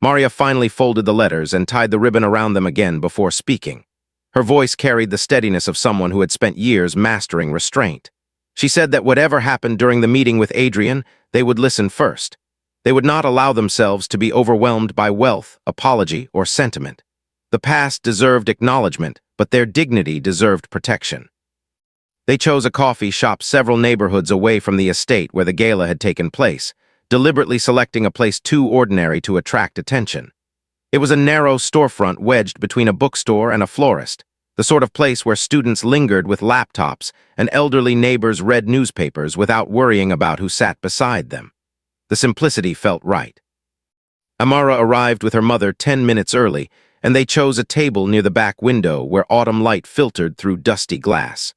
Maria finally folded the letters and tied the ribbon around them again before speaking. Her voice carried the steadiness of someone who had spent years mastering restraint. She said that whatever happened during the meeting with Adrian, they would listen first. They would not allow themselves to be overwhelmed by wealth, apology, or sentiment. The past deserved acknowledgement, but their dignity deserved protection. They chose a coffee shop several neighborhoods away from the estate where the gala had taken place, deliberately selecting a place too ordinary to attract attention. It was a narrow storefront wedged between a bookstore and a florist, the sort of place where students lingered with laptops and elderly neighbors read newspapers without worrying about who sat beside them. The simplicity felt right. Amara arrived with her mother 10 minutes early, and they chose a table near the back window where autumn light filtered through dusty glass.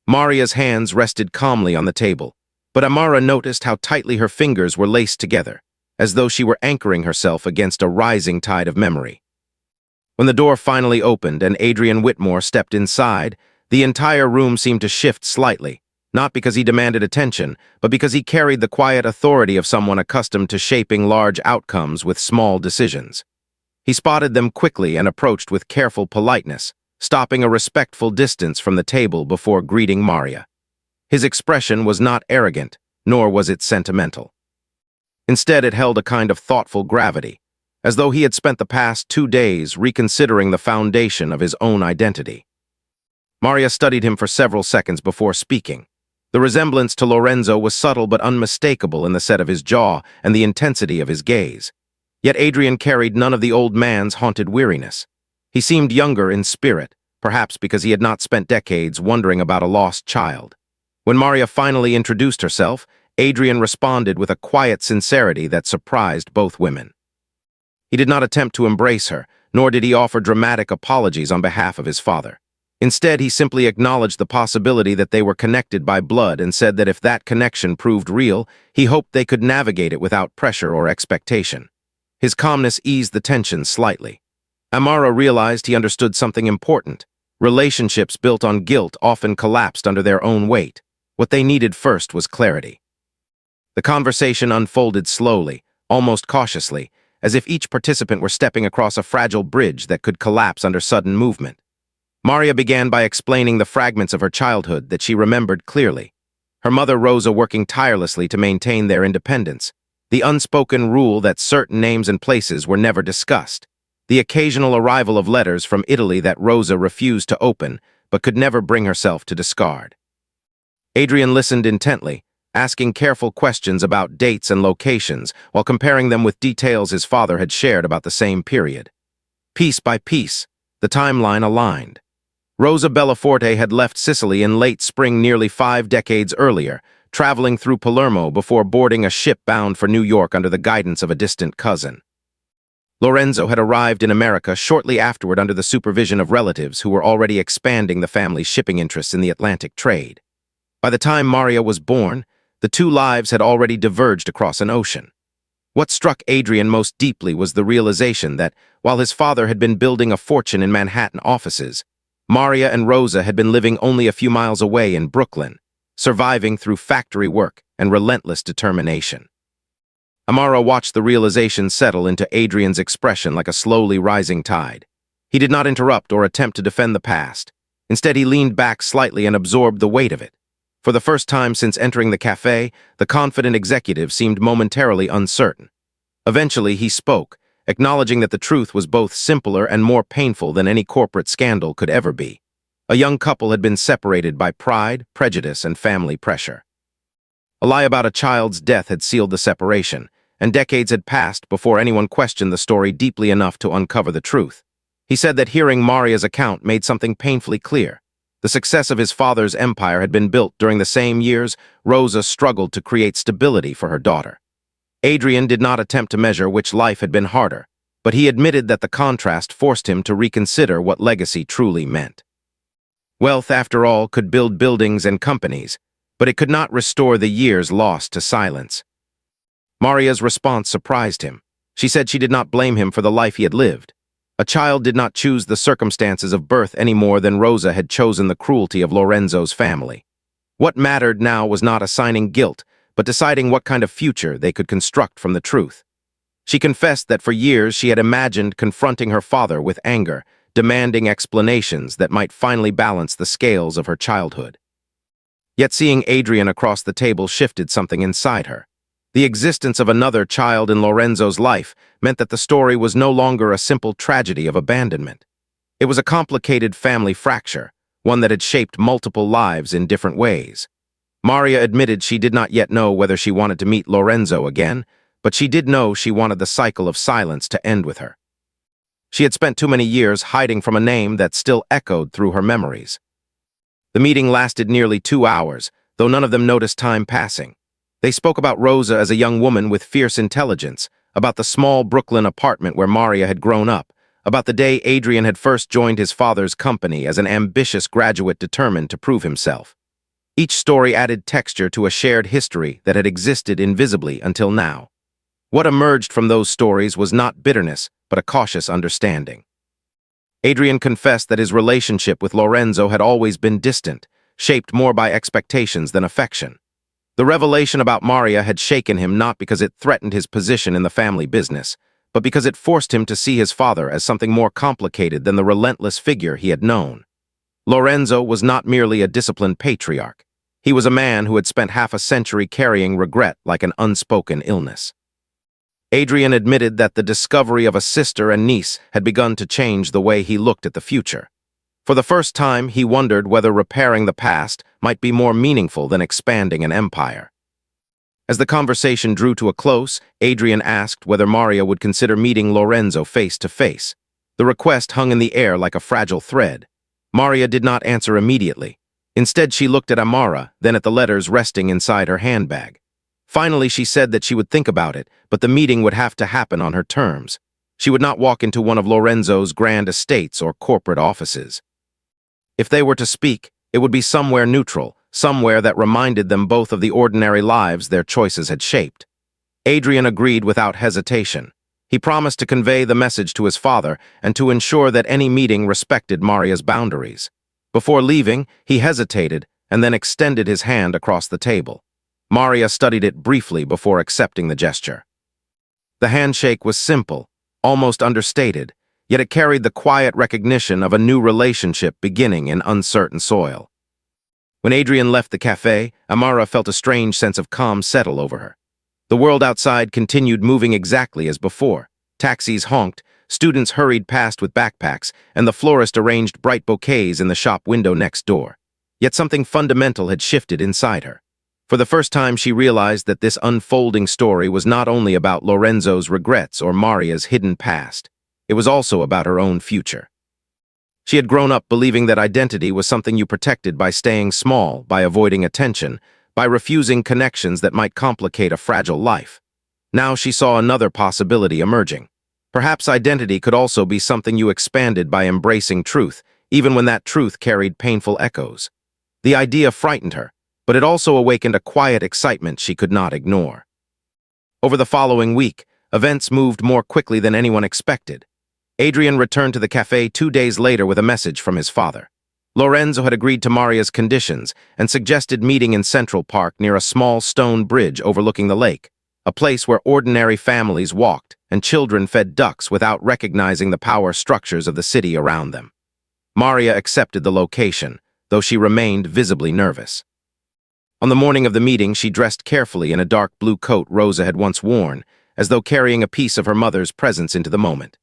Maria's hands rested calmly on the table, but Amara noticed how tightly her fingers were laced together, as though she were anchoring herself against a rising tide of memory. When the door finally opened and Adrian Whitmore stepped inside, the entire room seemed to shift slightly, not because he demanded attention, but because he carried the quiet authority of someone accustomed to shaping large outcomes with small decisions. He spotted them quickly and approached with careful politeness, stopping a respectful distance from the table before greeting Maria. His expression was not arrogant, nor was it sentimental. Instead, it held a kind of thoughtful gravity, as though he had spent the past 2 days reconsidering the foundation of his own identity. Maria studied him for several seconds before speaking. The resemblance to Lorenzo was subtle but unmistakable in the set of his jaw and the intensity of his gaze. Yet Adrian carried none of the old man's haunted weariness. He seemed younger in spirit, perhaps because he had not spent decades wondering about a lost child. When Maria finally introduced herself, Adrian responded with a quiet sincerity that surprised both women. He did not attempt to embrace her, nor did he offer dramatic apologies on behalf of his father. Instead, he simply acknowledged the possibility that they were connected by blood and said that if that connection proved real, he hoped they could navigate it without pressure or expectation. His calmness eased the tension slightly. Amara realized he understood something important. Relationships built on guilt often collapsed under their own weight. What they needed first was clarity. The conversation unfolded slowly, almost cautiously, as if each participant were stepping across a fragile bridge that could collapse under sudden movement. Maria began by explaining the fragments of her childhood that she remembered clearly. Her mother Rosa working tirelessly to maintain their independence, the unspoken rule that certain names and places were never discussed, the occasional arrival of letters from Italy that Rosa refused to open but could never bring herself to discard. Adrian listened intently, asking careful questions about dates and locations while comparing them with details his father had shared about the same period. Piece by piece, the timeline aligned. Rosa Bellaforte had left Sicily in late spring nearly 5 decades earlier, traveling through Palermo before boarding a ship bound for New York under the guidance of a distant cousin. Lorenzo had arrived in America shortly afterward under the supervision of relatives who were already expanding the family's shipping interests in the Atlantic trade. By the time Maria was born, the two lives had already diverged across an ocean. What struck Adrian most deeply was the realization that, while his father had been building a fortune in Manhattan offices, Maria and Rosa had been living only a few miles away in Brooklyn, surviving through factory work and relentless determination. Amara watched the realization settle into Adrian's expression like a slowly rising tide. He did not interrupt or attempt to defend the past. Instead, he leaned back slightly and absorbed the weight of it. For the first time since entering the cafe, the confident executive seemed momentarily uncertain. Eventually, he spoke, acknowledging that the truth was both simpler and more painful than any corporate scandal could ever be. A young couple had been separated by pride, prejudice, and family pressure. A lie about a child's death had sealed the separation, and decades had passed before anyone questioned the story deeply enough to uncover the truth. He said that hearing Maria's account made something painfully clear. The success of his father's empire had been built during the same years Rosa struggled to create stability for her daughter. Adrian did not attempt to measure which life had been harder, but he admitted that the contrast forced him to reconsider what legacy truly meant. Wealth, after all, could build buildings and companies, but it could not restore the years lost to silence. Maria's response surprised him. She said she did not blame him for the life he had lived. A child did not choose the circumstances of birth any more than Rosa had chosen the cruelty of Lorenzo's family. What mattered now was not assigning guilt, but deciding what kind of future they could construct from the truth. She confessed that for years she had imagined confronting her father with anger, demanding explanations that might finally balance the scales of her childhood. Yet seeing Adrian across the table shifted something inside her. The existence of another child in Lorenzo's life meant that the story was no longer a simple tragedy of abandonment. It was a complicated family fracture, one that had shaped multiple lives in different ways. Maria admitted she did not yet know whether she wanted to meet Lorenzo again, but she did know she wanted the cycle of silence to end with her. She had spent too many years hiding from a name that still echoed through her memories. The meeting lasted nearly 2 hours, though none of them noticed time passing. They spoke about Rosa as a young woman with fierce intelligence, about the small Brooklyn apartment where Maria had grown up, about the day Adrian had first joined his father's company as an ambitious graduate determined to prove himself. Each story added texture to a shared history that had existed invisibly until now. What emerged from those stories was not bitterness, but a cautious understanding. Adrian confessed that his relationship with Lorenzo had always been distant, shaped more by expectations than affection. The revelation about Maria had shaken him not because it threatened his position in the family business, but because it forced him to see his father as something more complicated than the relentless figure he had known. Lorenzo was not merely a disciplined patriarch. He was a man who had spent half a century carrying regret like an unspoken illness. Adrian admitted that the discovery of a sister and niece had begun to change the way he looked at the future. For the first time, he wondered whether repairing the past might be more meaningful than expanding an empire. As the conversation drew to a close, Adrian asked whether Maria would consider meeting Lorenzo face to face. The request hung in the air like a fragile thread. Maria did not answer immediately. Instead, she looked at Amara, then at the letters resting inside her handbag. Finally, she said that she would think about it, but the meeting would have to happen on her terms. She would not walk into one of Lorenzo's grand estates or corporate offices. If they were to speak, it would be somewhere neutral, somewhere that reminded them both of the ordinary lives their choices had shaped. Adrian agreed without hesitation. He promised to convey the message to his father and to ensure that any meeting respected Maria's boundaries. Before leaving, he hesitated and then extended his hand across the table. Maria studied it briefly before accepting the gesture. The handshake was simple, almost understated, yet it carried the quiet recognition of a new relationship beginning in uncertain soil. When Adrian left the cafe, Amara felt a strange sense of calm settle over her. The world outside continued moving exactly as before. Taxis honked, students hurried past with backpacks, and the florist arranged bright bouquets in the shop window next door. Yet something fundamental had shifted inside her. For the first time, she realized that this unfolding story was not only about Lorenzo's regrets or Maria's hidden past. It was also about her own future. She had grown up believing that identity was something you protected by staying small, by avoiding attention, by refusing connections that might complicate a fragile life. Now she saw another possibility emerging. Perhaps identity could also be something you expanded by embracing truth, even when that truth carried painful echoes. The idea frightened her, but it also awakened a quiet excitement she could not ignore. Over the following week, events moved more quickly than anyone expected. Adrian returned to the cafe 2 days later with a message from his father. Lorenzo had agreed to Maria's conditions and suggested meeting in Central Park near a small stone bridge overlooking the lake, a place where ordinary families walked and children fed ducks without recognizing the power structures of the city around them. Maria accepted the location, though she remained visibly nervous. On the morning of the meeting, she dressed carefully in a dark blue coat Rosa had once worn, as though carrying a piece of her mother's presence into the moment.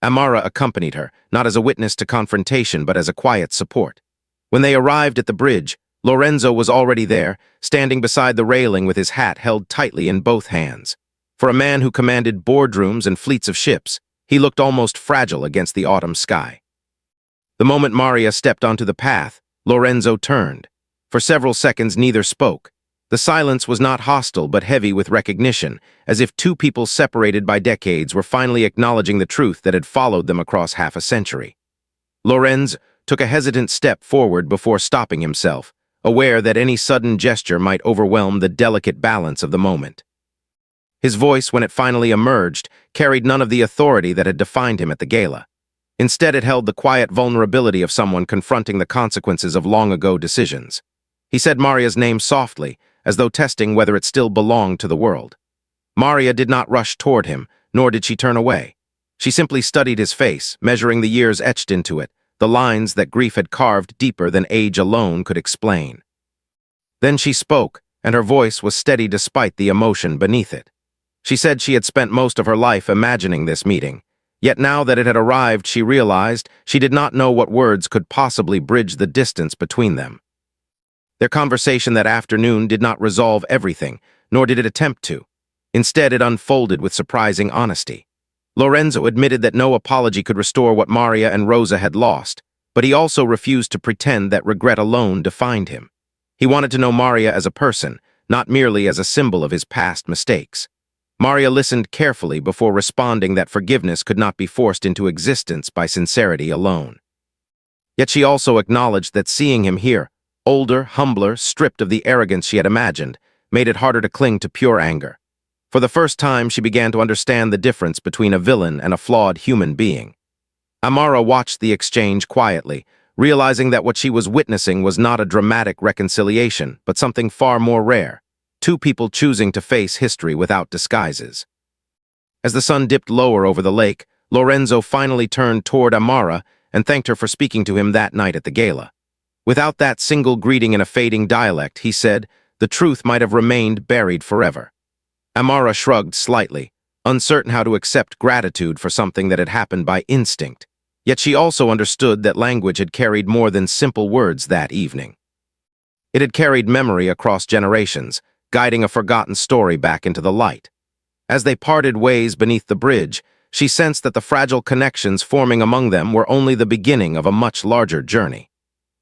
Amara accompanied her, not as a witness to confrontation but as a quiet support. When they arrived at the bridge, Lorenzo was already there, standing beside the railing with his hat held tightly in both hands. For a man who commanded boardrooms and fleets of ships, he looked almost fragile against the autumn sky. The moment Maria stepped onto the path, Lorenzo turned. For several seconds, neither spoke. The silence was not hostile but heavy with recognition, as if two people separated by decades were finally acknowledging the truth that had followed them across half a century. Lorenz took a hesitant step forward before stopping himself, aware that any sudden gesture might overwhelm the delicate balance of the moment. His voice, when it finally emerged, carried none of the authority that had defined him at the gala. Instead, it held the quiet vulnerability of someone confronting the consequences of long-ago decisions. He said Maria's name softly, as though testing whether it still belonged to the world. Maria did not rush toward him, nor did she turn away. She simply studied his face, measuring the years etched into it, the lines that grief had carved deeper than age alone could explain. Then she spoke, and her voice was steady despite the emotion beneath it. She said she had spent most of her life imagining this meeting, yet now that it had arrived, she realized she did not know what words could possibly bridge the distance between them. Their conversation that afternoon did not resolve everything, nor did it attempt to. Instead, it unfolded with surprising honesty. Lorenzo admitted that no apology could restore what Maria and Rosa had lost, but he also refused to pretend that regret alone defined him. He wanted to know Maria as a person, not merely as a symbol of his past mistakes. Maria listened carefully before responding that forgiveness could not be forced into existence by sincerity alone. Yet she also acknowledged that seeing him here, older, humbler, stripped of the arrogance she had imagined, made it harder to cling to pure anger. For the first time, she began to understand the difference between a villain and a flawed human being. Amara watched the exchange quietly, realizing that what she was witnessing was not a dramatic reconciliation, but something far more rare. Two people choosing to face history without disguises. As the sun dipped lower over the lake, Lorenzo finally turned toward Amara and thanked her for speaking to him that night at the gala. Without that single greeting in a fading dialect, he said, the truth might have remained buried forever. Amara shrugged slightly, uncertain how to accept gratitude for something that had happened by instinct. Yet she also understood that language had carried more than simple words that evening. It had carried memory across generations, guiding a forgotten story back into the light. As they parted ways beneath the bridge, she sensed that the fragile connections forming among them were only the beginning of a much larger journey.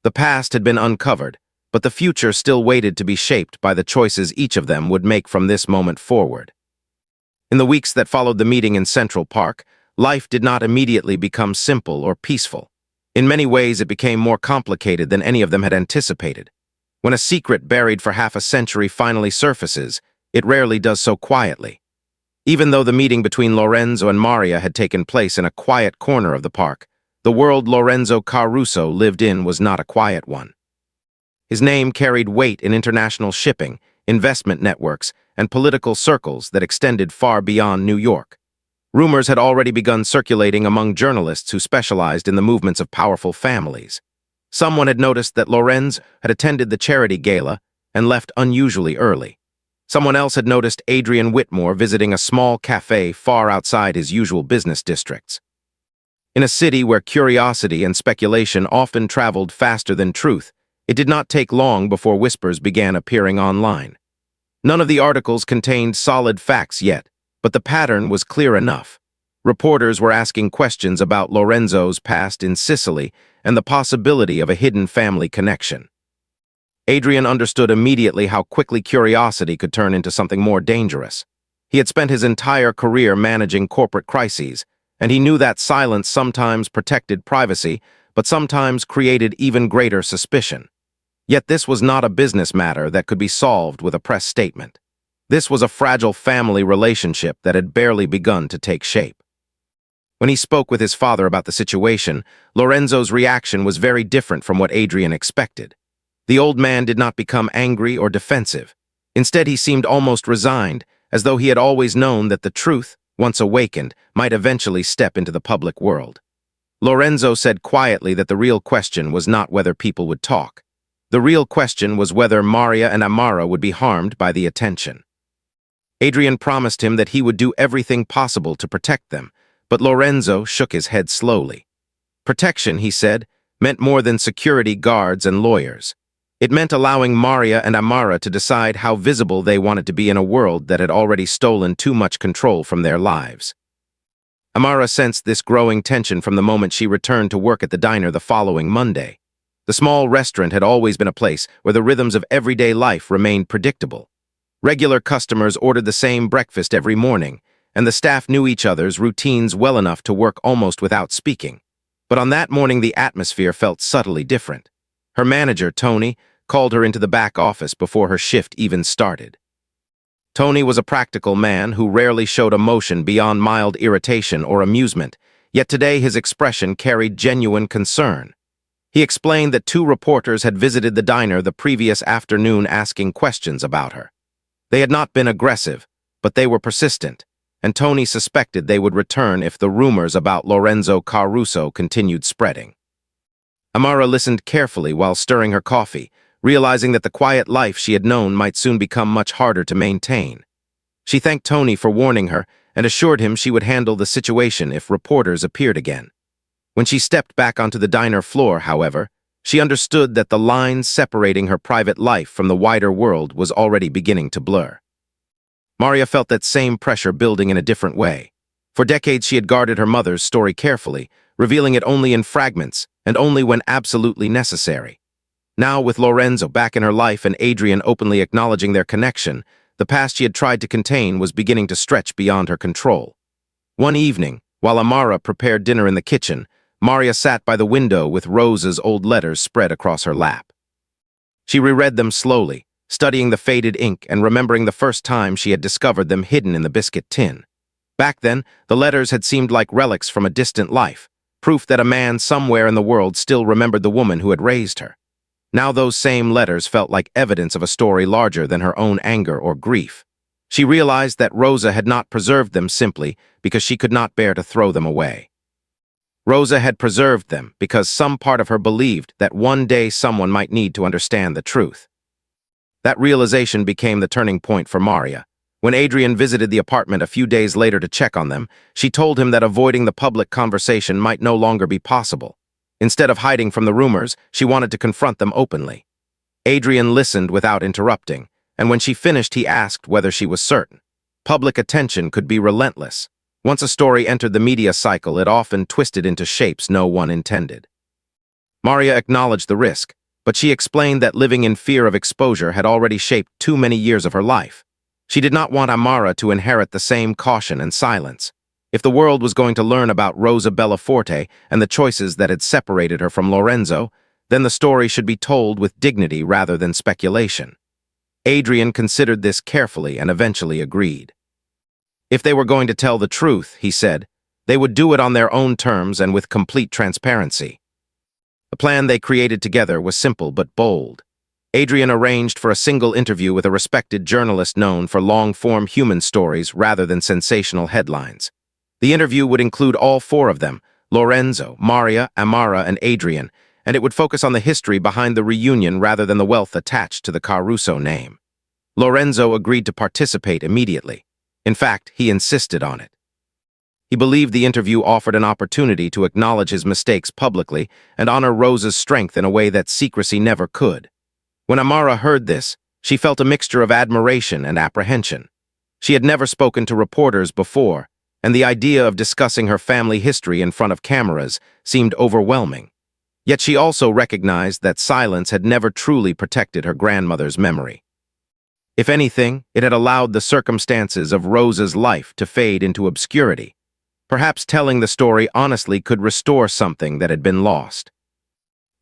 The past had been uncovered, but the future still waited to be shaped by the choices each of them would make from this moment forward. In the weeks that followed the meeting in Central Park, life did not immediately become simple or peaceful. In many ways, it became more complicated than any of them had anticipated. When a secret buried for half a century finally surfaces, it rarely does so quietly. Even though the meeting between Lorenzo and Maria had taken place in a quiet corner of the park, the world Lorenzo Caruso lived in was not a quiet one. His name carried weight in international shipping, investment networks, and political circles that extended far beyond New York. Rumors had already begun circulating among journalists who specialized in the movements of powerful families. Someone had noticed that Lorenz had attended the charity gala and left unusually early. Someone else had noticed Adrian Whitmore visiting a small cafe far outside his usual business districts. In a city where curiosity and speculation often traveled faster than truth, it did not take long before whispers began appearing online. None of the articles contained solid facts yet, but the pattern was clear enough. Reporters were asking questions about Lorenzo's past in Sicily and the possibility of a hidden family connection. Adrian understood immediately how quickly curiosity could turn into something more dangerous. He had spent his entire career managing corporate crises, and he knew that silence sometimes protected privacy, but sometimes created even greater suspicion. Yet this was not a business matter that could be solved with a press statement. This was a fragile family relationship that had barely begun to take shape. When he spoke with his father about the situation, Lorenzo's reaction was very different from what Adrian expected. The old man did not become angry or defensive. Instead, he seemed almost resigned, as though he had always known that the truth, once awakened, might eventually step into the public world. Lorenzo said quietly that the real question was not whether people would talk. The real question was whether Maria and Amara would be harmed by the attention. Adrian promised him that he would do everything possible to protect them, but Lorenzo shook his head slowly. Protection, he said, meant more than security guards and lawyers. It meant allowing Maria and Amara to decide how visible they wanted to be in a world that had already stolen too much control from their lives. Amara sensed this growing tension from the moment she returned to work at the diner the following Monday. The small restaurant had always been a place where the rhythms of everyday life remained predictable. Regular customers ordered the same breakfast every morning, and the staff knew each other's routines well enough to work almost without speaking. But on that morning, the atmosphere felt subtly different. Her manager, Tony, called her into the back office before her shift even started. Tony was a practical man who rarely showed emotion beyond mild irritation or amusement, yet today his expression carried genuine concern. He explained that 2 reporters had visited the diner the previous afternoon asking questions about her. They had not been aggressive, but they were persistent, and Tony suspected they would return if the rumors about Lorenzo Caruso continued spreading. Amara listened carefully while stirring her coffee, realizing that the quiet life she had known might soon become much harder to maintain. She thanked Tony for warning her and assured him she would handle the situation if reporters appeared again. When she stepped back onto the diner floor, however, she understood that the line separating her private life from the wider world was already beginning to blur. Maria felt that same pressure building in a different way. For decades she had guarded her mother's story carefully, revealing it only in fragments and only when absolutely necessary. Now, with Lorenzo back in her life and Adrian openly acknowledging their connection, the past she had tried to contain was beginning to stretch beyond her control. One evening, while Amara prepared dinner in the kitchen, Maria sat by the window with Rosa's old letters spread across her lap. She reread them slowly, studying the faded ink and remembering the first time she had discovered them hidden in the biscuit tin. Back then, the letters had seemed like relics from a distant life, proof that a man somewhere in the world still remembered the woman who had raised her. Now those same letters felt like evidence of a story larger than her own anger or grief. She realized that Rosa had not preserved them simply because she could not bear to throw them away. Rosa had preserved them because some part of her believed that one day someone might need to understand the truth. That realization became the turning point for Maria. When Adrian visited the apartment a few days later to check on them, she told him that avoiding the public conversation might no longer be possible. Instead of hiding from the rumors, she wanted to confront them openly. Adrian listened without interrupting, and when she finished, he asked whether she was certain. Public attention could be relentless. Once a story entered the media cycle, it often twisted into shapes no one intended. Maria acknowledged the risk, but she explained that living in fear of exposure had already shaped too many years of her life. She did not want Amara to inherit the same caution and silence. If the world was going to learn about Rosa Bellaforte and the choices that had separated her from Lorenzo, then the story should be told with dignity rather than speculation. Adrian considered this carefully and eventually agreed. If they were going to tell the truth, he said, they would do it on their own terms and with complete transparency. The plan they created together was simple but bold. Adrian arranged for a single interview with a respected journalist known for long-form human stories rather than sensational headlines. The interview would include all 4 of them, Lorenzo, Maria, Amara, and Adrian, and it would focus on the history behind the reunion rather than the wealth attached to the Caruso name. Lorenzo agreed to participate immediately. In fact, he insisted on it. He believed the interview offered an opportunity to acknowledge his mistakes publicly and honor Rosa's strength in a way that secrecy never could. When Amara heard this, she felt a mixture of admiration and apprehension. She had never spoken to reporters before, and the idea of discussing her family history in front of cameras seemed overwhelming. Yet she also recognized that silence had never truly protected her grandmother's memory. If anything, it had allowed the circumstances of Rosa's life to fade into obscurity. Perhaps telling the story honestly could restore something that had been lost.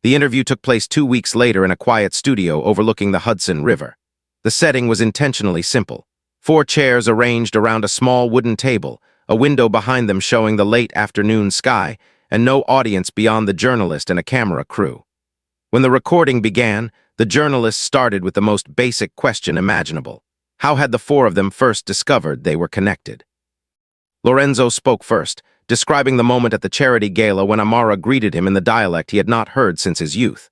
The interview took place 2 weeks later in a quiet studio overlooking the Hudson River. The setting was intentionally simple. 4 chairs arranged around a small wooden table, a window behind them showing the late afternoon sky, and no audience beyond the journalist and a camera crew. When the recording began, the journalist started with the most basic question imaginable. How had the 4 of them first discovered they were connected? Lorenzo spoke first, describing the moment at the charity gala when Amara greeted him in the dialect he had not heard since his youth.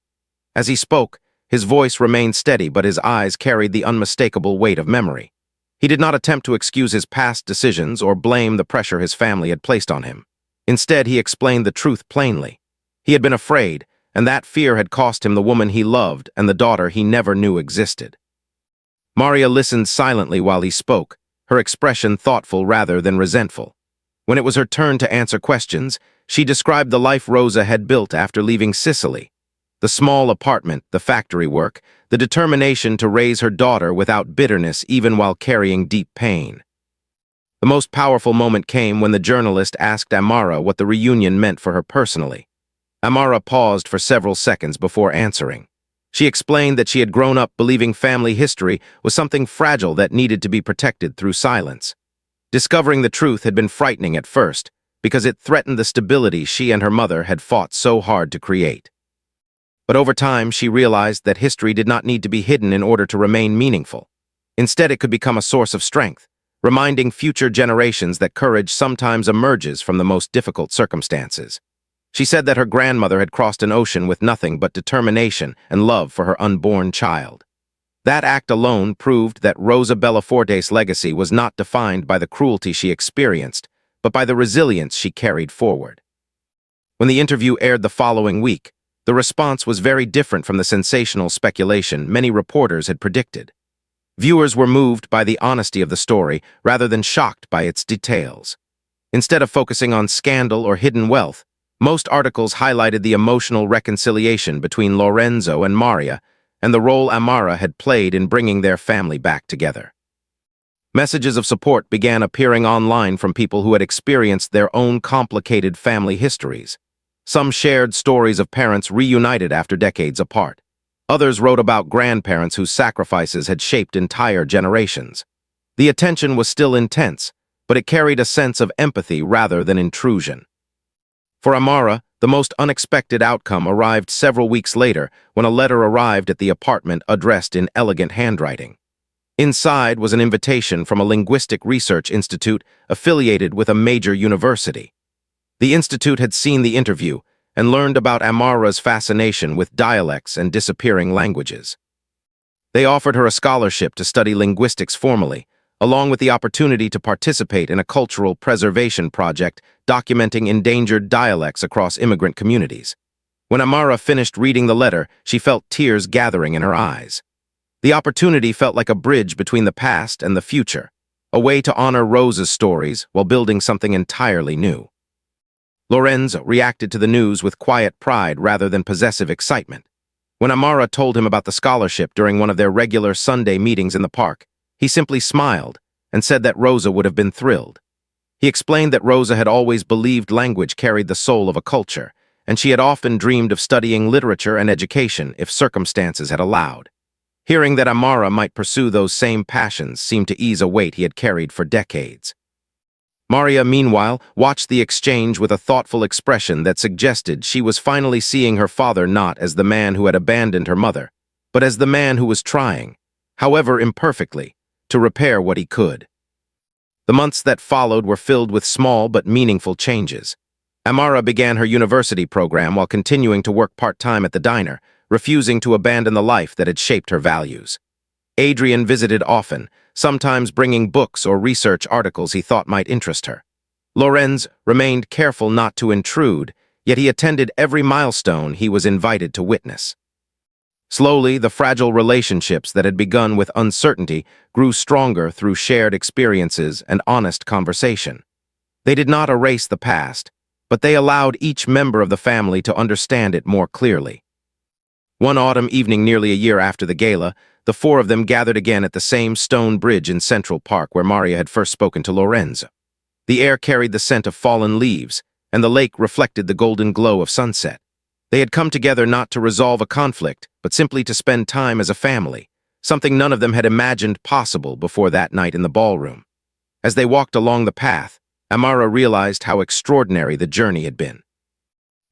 As he spoke, his voice remained steady, but his eyes carried the unmistakable weight of memory. He did not attempt to excuse his past decisions or blame the pressure his family had placed on him. Instead, he explained the truth plainly. He had been afraid, and that fear had cost him the woman he loved and the daughter he never knew existed. Maria listened silently while he spoke, her expression thoughtful rather than resentful. When it was her turn to answer questions, she described the life Rosa had built after leaving Sicily. The small apartment, the factory work, the determination to raise her daughter without bitterness even while carrying deep pain. The most powerful moment came when the journalist asked Amara what the reunion meant for her personally. Amara paused for several seconds before answering. She explained that she had grown up believing family history was something fragile that needed to be protected through silence. Discovering the truth had been frightening at first, because it threatened the stability she and her mother had fought so hard to create. But over time, she realized that history did not need to be hidden in order to remain meaningful. Instead, it could become a source of strength, reminding future generations that courage sometimes emerges from the most difficult circumstances. She said that her grandmother had crossed an ocean with nothing but determination and love for her unborn child. That act alone proved that Rosa Bellaforte's legacy was not defined by the cruelty she experienced, but by the resilience she carried forward. When the interview aired the following week, the response was very different from the sensational speculation many reporters had predicted. Viewers were moved by the honesty of the story rather than shocked by its details. Instead of focusing on scandal or hidden wealth, most articles highlighted the emotional reconciliation between Lorenzo and Maria and the role Amara had played in bringing their family back together. Messages of support began appearing online from people who had experienced their own complicated family histories. Some shared stories of parents reunited after decades apart. Others wrote about grandparents whose sacrifices had shaped entire generations. The attention was still intense, but it carried a sense of empathy rather than intrusion. For Amara, the most unexpected outcome arrived several weeks later when a letter arrived at the apartment addressed in elegant handwriting. Inside was an invitation from a linguistic research institute affiliated with a major university. The institute had seen the interview and learned about Amara's fascination with dialects and disappearing languages. They offered her a scholarship to study linguistics formally, along with the opportunity to participate in a cultural preservation project documenting endangered dialects across immigrant communities. When Amara finished reading the letter, she felt tears gathering in her eyes. The opportunity felt like a bridge between the past and the future, a way to honor Rosa's stories while building something entirely new. Lorenzo reacted to the news with quiet pride rather than possessive excitement. When Amara told him about the scholarship during one of their regular Sunday meetings in the park, he simply smiled and said that Rosa would have been thrilled. He explained that Rosa had always believed language carried the soul of a culture, and she had often dreamed of studying literature and education if circumstances had allowed. Hearing that Amara might pursue those same passions seemed to ease a weight he had carried for decades. Maria, meanwhile, watched the exchange with a thoughtful expression that suggested she was finally seeing her father not as the man who had abandoned her mother, but as the man who was trying, however imperfectly, to repair what he could. The months that followed were filled with small but meaningful changes. Amara began her university program while continuing to work part-time at the diner, refusing to abandon the life that had shaped her values. Adrian visited often, sometimes bringing books or research articles he thought might interest her. Lorenz remained careful not to intrude, yet he attended every milestone he was invited to witness. Slowly, the fragile relationships that had begun with uncertainty grew stronger through shared experiences and honest conversation. They did not erase the past, but they allowed each member of the family to understand it more clearly. One autumn evening nearly a year after the gala, the four of them gathered again at the same stone bridge in Central Park where Maria had first spoken to Lorenzo. The air carried the scent of fallen leaves, and the lake reflected the golden glow of sunset. They had come together not to resolve a conflict, but simply to spend time as a family, something none of them had imagined possible before that night in the ballroom. As they walked along the path, Amara realized how extraordinary the journey had been.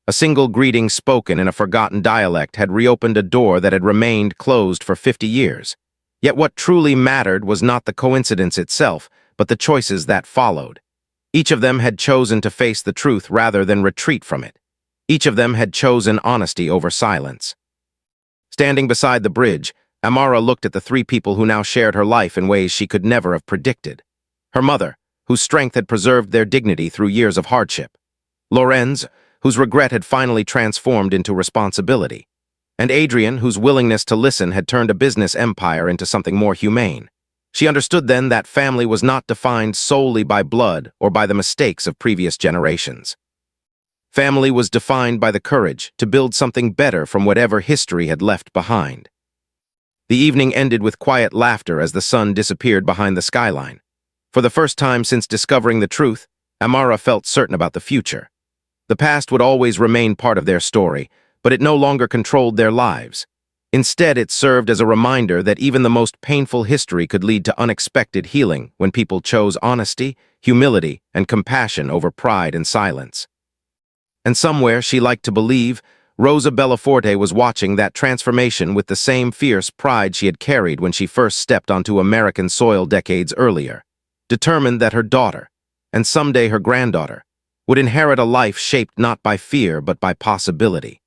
A single greeting spoken in a forgotten dialect had reopened a door that had remained closed for 50 years. Yet what truly mattered was not the coincidence itself, but the choices that followed. Each of them had chosen to face the truth rather than retreat from it. Each of them had chosen honesty over silence. Standing beside the bridge, Amara looked at the three people who now shared her life in ways she could never have predicted. Her mother, whose strength had preserved their dignity through years of hardship. Lorenz, whose regret had finally transformed into responsibility. And Adrian, whose willingness to listen had turned a business empire into something more humane. She understood then that family was not defined solely by blood or by the mistakes of previous generations. Family was defined by the courage to build something better from whatever history had left behind. The evening ended with quiet laughter as the sun disappeared behind the skyline. For the first time since discovering the truth, Amara felt certain about the future. The past would always remain part of their story, but it no longer controlled their lives. Instead, it served as a reminder that even the most painful history could lead to unexpected healing when people chose honesty, humility, and compassion over pride and silence. And somewhere, she liked to believe, Rosa Bellaforte was watching that transformation with the same fierce pride she had carried when she first stepped onto American soil decades earlier, determined that her daughter, and someday her granddaughter, would inherit a life shaped not by fear but by possibility.